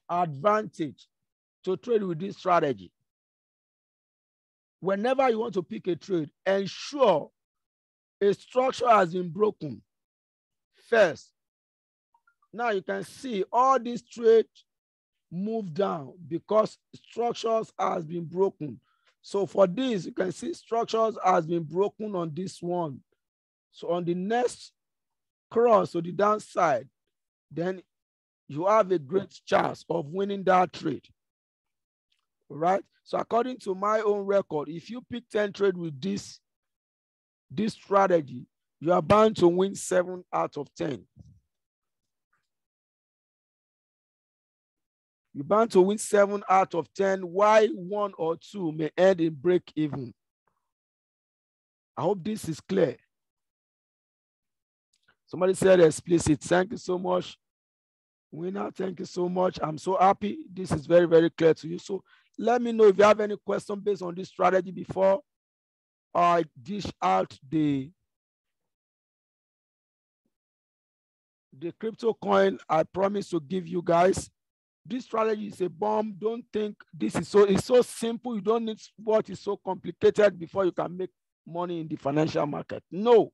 advantage to trade with this strategy. Whenever you want to pick a trade, ensure a structure has been broken first. Now you can see all these trades move down because structures has been broken. So for this, you can see structures has been broken on this one. So on the next cross to the downside, then you have a great chance of winning that trade. All right. So according to my own record, if you pick 10 trades with this strategy, you are bound to win 7 out of 10. You're bound to win 7 out of 10, while 1 or 2 may end in break even. I hope this is clear. Somebody said explicit. Thank you so much. Winner, thank you so much. I'm so happy. This is very, very clear to you. So let me know if you have any question based on this strategy before I dish out the crypto coin I promise to give you guys. This strategy is a bomb. Don't think this is it's so simple. You don't need what is so complicated before you can make money in the financial market. No.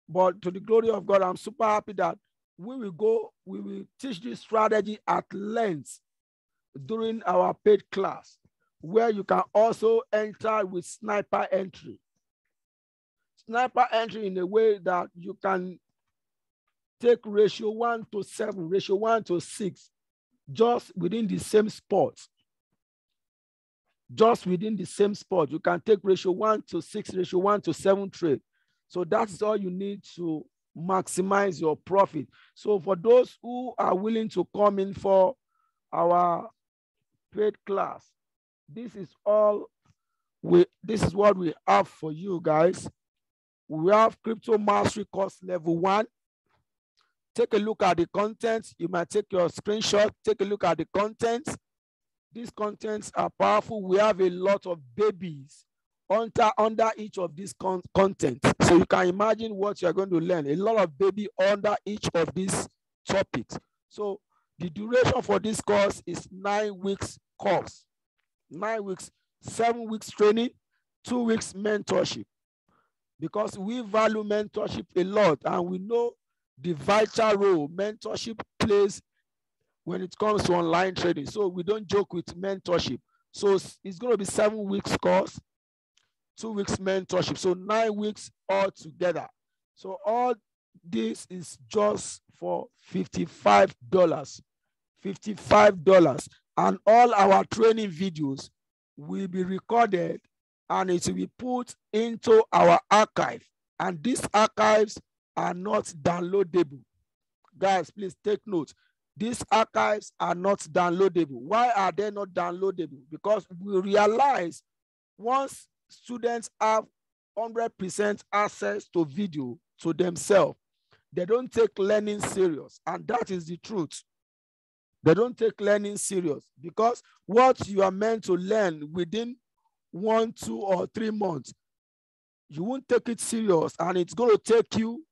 But to the glory of God, I'm super happy that we will teach this strategy at length during our paid class, where you can also enter with sniper entry. Sniper entry in a way that you can take ratio 1 to 7, ratio 1 to 6, just within the same spot. just within the same spot. You can take ratio 1:6, ratio 1:7 trade. So that's all you need to maximize your profit. So for those who are willing to come in for our paid class, this is what we have for you guys. We have Crypto Mastery course level 1. Take a look at the contents. You might take your screenshot, take a look at the contents. These contents are powerful. We have a lot of babies under each of these content. So you can imagine what you're going to learn. A lot of baby under each of these topics. So the duration for this course is 9 weeks course. 9 weeks, 7 weeks training, 2 weeks mentorship. Because we value mentorship a lot, and we know the vital role mentorship plays when it comes to online trading. So we don't joke with mentorship. So it's going to be 7 weeks course, 2 weeks mentorship. So 9 weeks all together. So all this is just for $55. $55. And all our training videos will be recorded and it will be put into our archive. And these archives are not downloadable. Guys, please take note. These archives are not downloadable. Why are they not downloadable? Because we realize once students have 100% access to video to themselves, they don't take learning serious. And that is the truth. They don't take learning serious because what you are meant to learn within 1, 2, or 3 months, you won't take it serious, and it's going to take you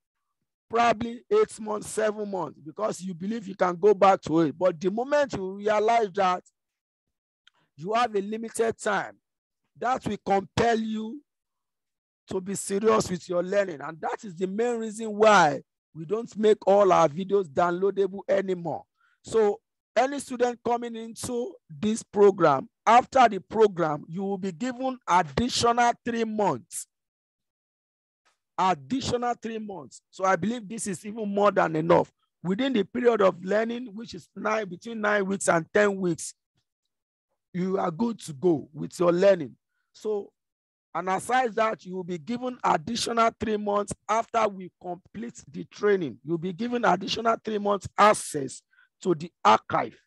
probably 8 months, 7 months, because you believe you can go back to it. But the moment you realize that you have a limited time, that will compel you to be serious with your learning. And that is the main reason why we don't make all our videos downloadable anymore. So any student coming into this program, after the program, you will be given additional 3 months. Additional 3 months. So I believe this is even more than enough. Within the period of learning, which is between 9 weeks and 10 weeks, you are good to go with your learning. So, and aside that, you will be given additional 3 months after we complete the training. You'll be given additional 3 months access to the archive.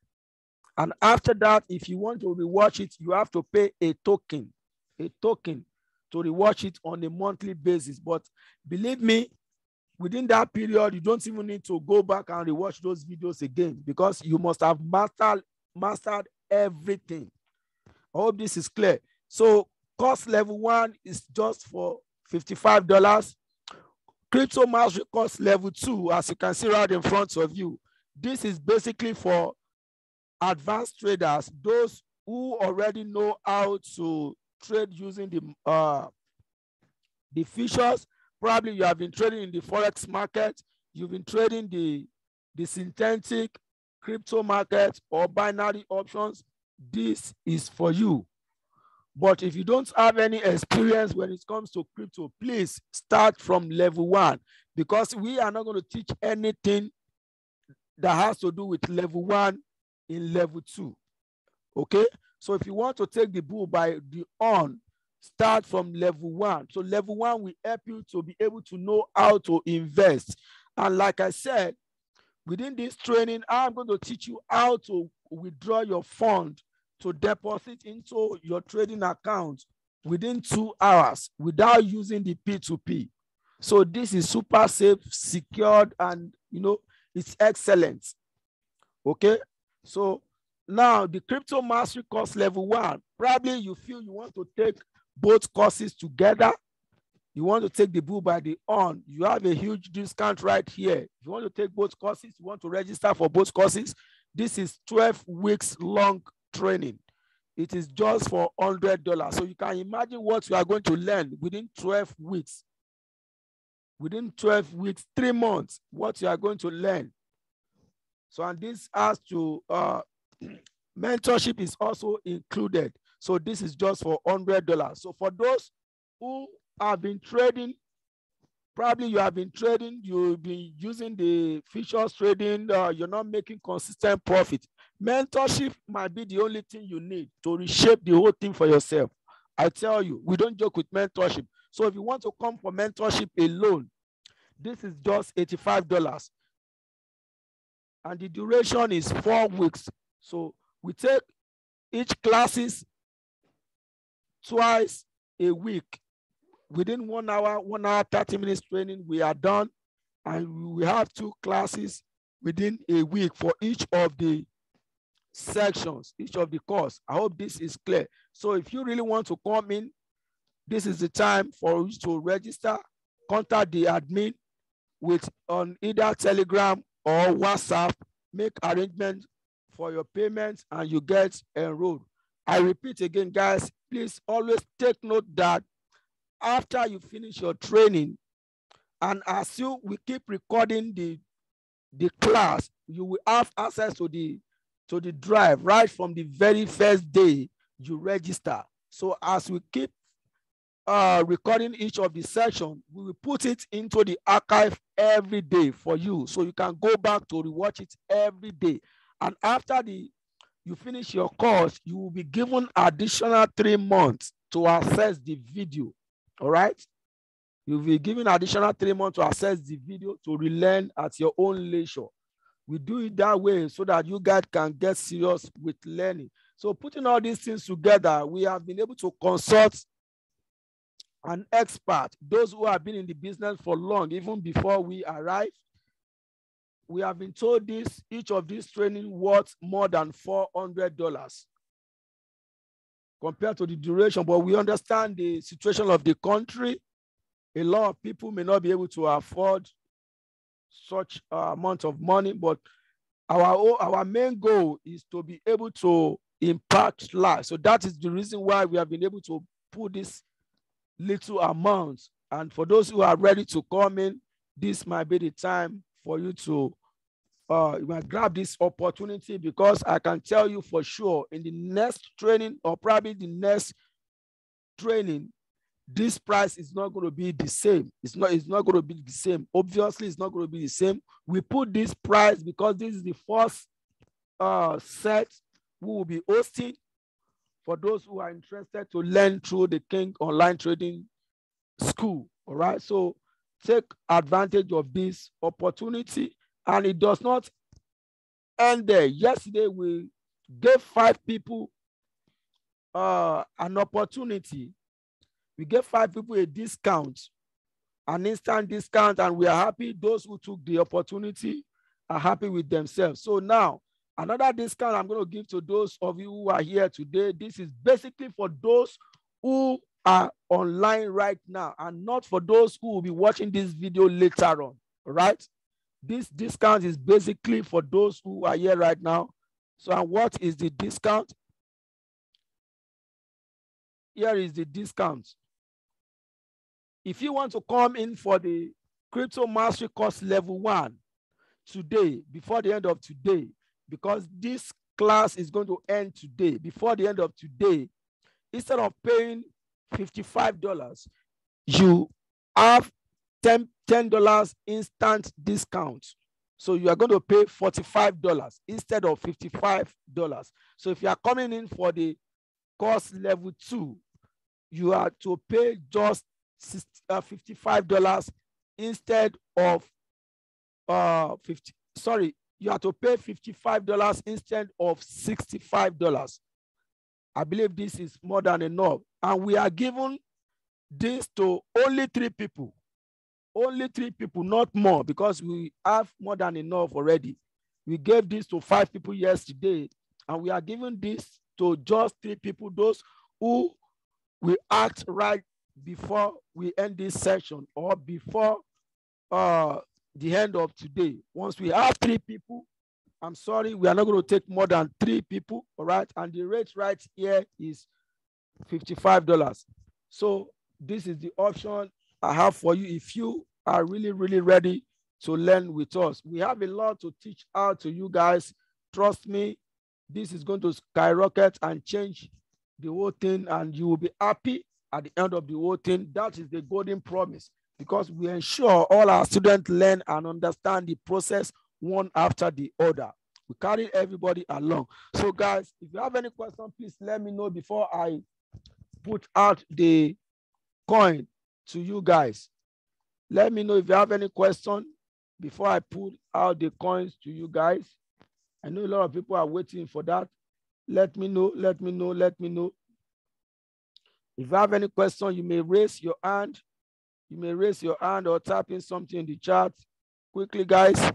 And after that, if you want to rewatch it, you have to pay a token to rewatch it on a monthly basis. But believe me, within that period, you don't even need to go back and rewatch those videos again because you must have mastered everything. I hope this is clear. So course level 1 is just for $55. Crypto Mastery course level 2, as you can see right in front of you, this is basically for advanced traders, those who already know how to trade using the futures. Probably you have been trading in the forex market, you've been trading the synthetic crypto market or binary options. This is for you. But if you don't have any experience when it comes to crypto, please start from level 1, because we are not going to teach anything that has to do with level 1 in level 2. Okay? So if you want to take the bull by the horn, start from level 1. So level 1 will help you to be able to know how to invest. And like I said, within this training, I'm going to teach you how to withdraw your fund to deposit into your trading account within 2 hours without using the P2P. So this is super safe, secured, and it's excellent. Okay? So now the Crypto Mastery course level 1, probably you feel you want to take both courses together. You want to take the bull by the horn. You have a huge discount right here. If you want to take both courses, you want to register for both courses, this is 12 weeks long training. It is just for $100. So you can imagine what you are going to learn within 12 weeks. Within 12 weeks, 3 months, what you are going to learn. So, and this has to, mentorship is also included. So this is just for $100. So for those who have been trading Probably you have been trading, you've been using the futures trading, you're not making consistent profit. Mentorship might be the only thing you need to reshape the whole thing for yourself. I tell you, we don't joke with mentorship. So if you want to come for mentorship alone, this is just $85. And the duration is 4 weeks. So we take each classes twice a week. Within 1 hour, 1 hour, 30 minutes training, we are done. And we have 2 classes within a week for each of the sections, each of the course. I hope this is clear. So if you really want to come in, this is the time for you to register. Contact the admin on either Telegram or WhatsApp. Make arrangements for your payments and you get enrolled. I repeat again, guys, please always take note that after you finish your training, and as we keep recording the class, you will have access to the drive right from the very first day you register. So as we keep recording each of the sessions, we will put it into the archive every day for you, so you can go back to rewatch it every day. And after you finish your course, you will be given additional 3 months to access the video. All right? You'll be given additional 3 months to access the video to relearn at your own leisure. We do it that way so that you guys can get serious with learning. So putting all these things together, we have been able to consult an expert, those who have been in the business for long, even before we arrived. We have been told each of these training worth more than $400 compared to the duration, but we understand the situation of the country. A lot of people may not be able to afford such amount of money, but our main goal is to be able to impact lives. So that is the reason why we have been able to put this little amount. And for those who are ready to come in, this might be the time for you to grab this opportunity, because I can tell you for sure in the next training, or probably the next training, this price is not going to be the same. It's not going to be the same. Obviously, it's not going to be the same. We put this price because this is the first set we will be hosting for those who are interested to learn through the King Online Trading School. All right. So take advantage of this opportunity, and it does not end there. Yesterday, we gave 5 people an opportunity. We gave 5 people a discount, an instant discount, and we are happy. Those who took the opportunity are happy with themselves. So now, another discount I'm going to give to those of you who are here today. This is basically for those who are online right now, and not for those who will be watching this video later on. All right? This discount is basically for those who are here right now. So, and what is the discount? Here is the discount. If you want to come in for the Crypto Mastery Course Level 1 today, before the end of today, because this class is going to end today, before the end of today, instead of paying $55, you have $10 instant discount. So you are going to pay $45 instead of $55. So if you are coming in for the course level 2, you are to pay just $55 instead of you have to pay $55 instead of $65. I believe this is more than enough. And we are giving this to only 3 people. Only 3 people, not more, because we have more than enough already. We gave this to 5 people yesterday, and we are giving this to just 3 people, those who will act right before we end this session, or before the end of today. Once we have 3 people, I'm sorry, we are not going to take more than 3 people, all right? And the rate right here is $55. So this is the option I have for you if you are really, really ready to learn with us. We have a lot to teach out to you guys. Trust me, this is going to skyrocket and change the whole thing, and you will be happy at the end of the whole thing. That is the golden promise. because we ensure all our students learn and understand the process one after the other. We carry everybody along. So guys, if you have any question, please let me know before I put out the coin to you guys. Let me know if you have any question before I put out the coins to you guys. I know a lot of people are waiting for that. Let me know, let me know, let me know. If you have any question, you may raise your hand. You may raise your hand or type in something in the chat. Quickly, guys.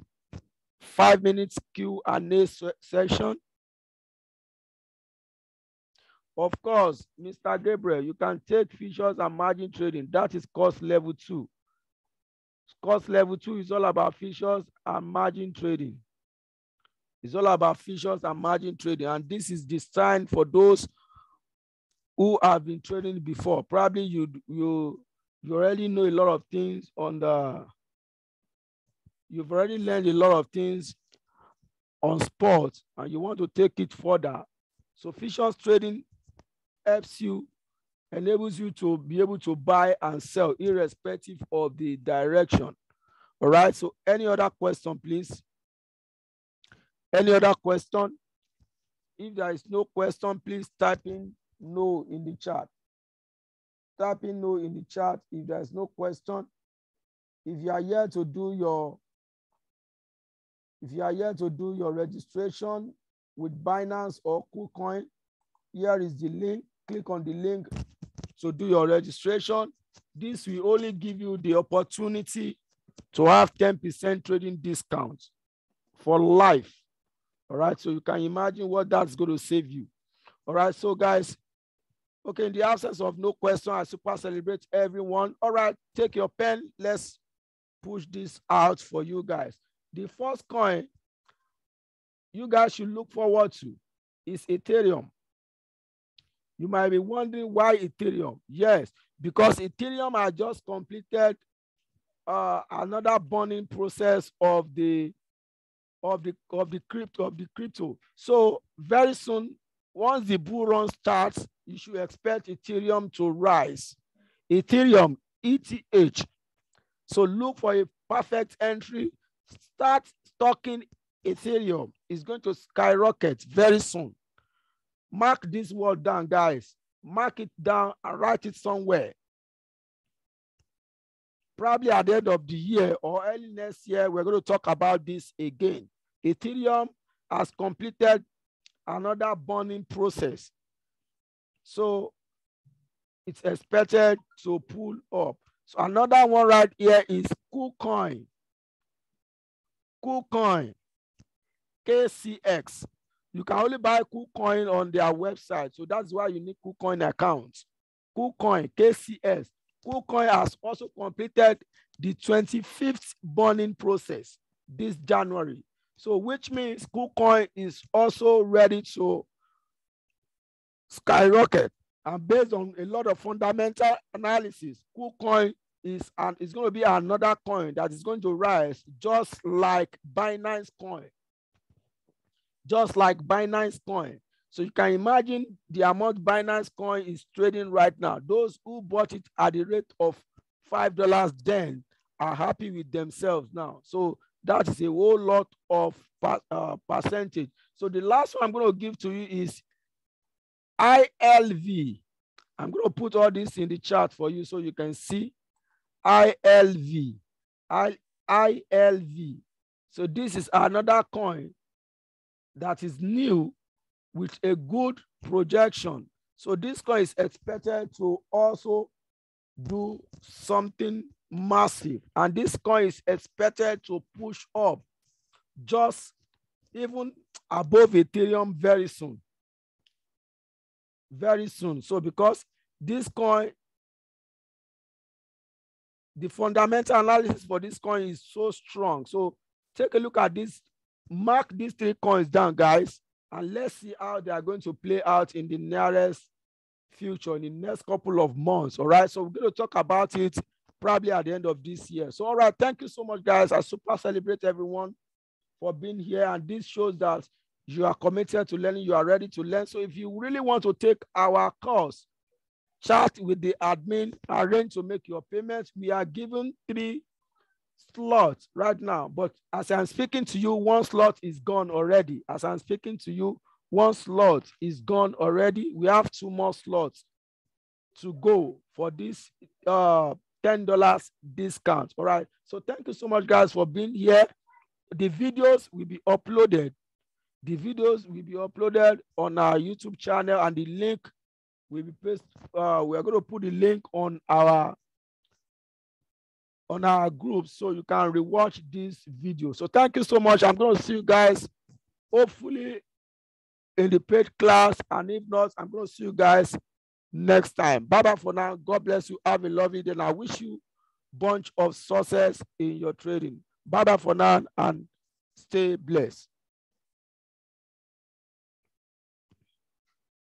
5 minutes Q&A session. Of course, Mr. Gabriel, you can take futures and margin trading. That is course level 2. Course level 2 is all about futures and margin trading. It's all about futures and margin trading. And this is designed for those who have been trading before. Probably you already know a lot of things on the, you've already learned a lot of things on sports and you want to take it further. So futures trading helps you, enables you to be able to buy and sell irrespective of the direction. All right, so any other question, please? Any other question? If there is no question, please type in no in the chat. Type in no in the chat if there is no question. If you are here to do your registration with Binance or Kucoin, here is the link. Click on the link to do your registration. This will only give you the opportunity to have 10% trading discount for life. All right, so you can imagine what that's going to save you. All right, so guys, okay, in the absence of no question, I super celebrate everyone. All right, take your pen. Let's push this out for you guys. The first coin you guys should look forward to is Ethereum. You might be wondering why Ethereum. Yes, because Ethereum has just completed another burning process of the crypto. So very soon, once the bull run starts, you should expect Ethereum to rise. Ethereum, ETH. So look for a perfect entry. Start stocking Ethereum. It's going to skyrocket very soon. Mark this word down, guys. Mark it down and write it somewhere. Probably at the end of the year or early next year, we're going to talk about this again. Ethereum has completed another burning process. So it's expected to pull up. So another one right here is Kucoin. Kucoin, KCX. You can only buy Kucoin on their website. So that's why you need Kucoin accounts. Kucoin, KCS. Kucoin has also completed the 25th burning process this January. So which means Kucoin is also ready to skyrocket. And based on a lot of fundamental analysis, Kucoin is going to be another coin that is going to rise just like Binance coin. Just like Binance coin. So you can imagine the amount Binance coin is trading right now. Those who bought it at the rate of $5 then are happy with themselves now. So that is a whole lot of percentage. So the last one I'm going to give to you is ILV. I'm going to put all this in the chat for you so you can see ILV. ILV. So this is another coin that is new with a good projection. So this coin is expected to also do something massive. And this coin is expected to push up just even above Ethereum very soon. Very soon. So because this coin, the fundamental analysis for this coin is so strong. So take a look at this. Mark these 3 coins down, guys, and let's see how they are going to play out in the nearest future, in the next couple of months. All right, so we're going to talk about it probably at the end of this year. So, all right, thank you so much, guys. I super celebrate everyone for being here, and this shows that you are committed to learning, you are ready to learn. So if you really want to take our course, chat with the admin, arrange to make your payments. We are given 3 slots right now, but as I'm speaking to you, 1 slot is gone already. As I'm speaking to you, 1 slot is gone already. We have 2 more slots to go for this $10 discount. All right. So thank you so much, guys, for being here. The videos will be uploaded. The videos will be uploaded on our YouTube channel, and the link will be pasted. We are going to put the link on our group so you can rewatch this video. So thank you so much. I'm going to see you guys hopefully in the paid class, and if not, I'm going to see you guys next time. Bye bye for now. God bless you. Have a lovely day, and I wish you a bunch of success in your trading. Bye bye for now, and stay blessed.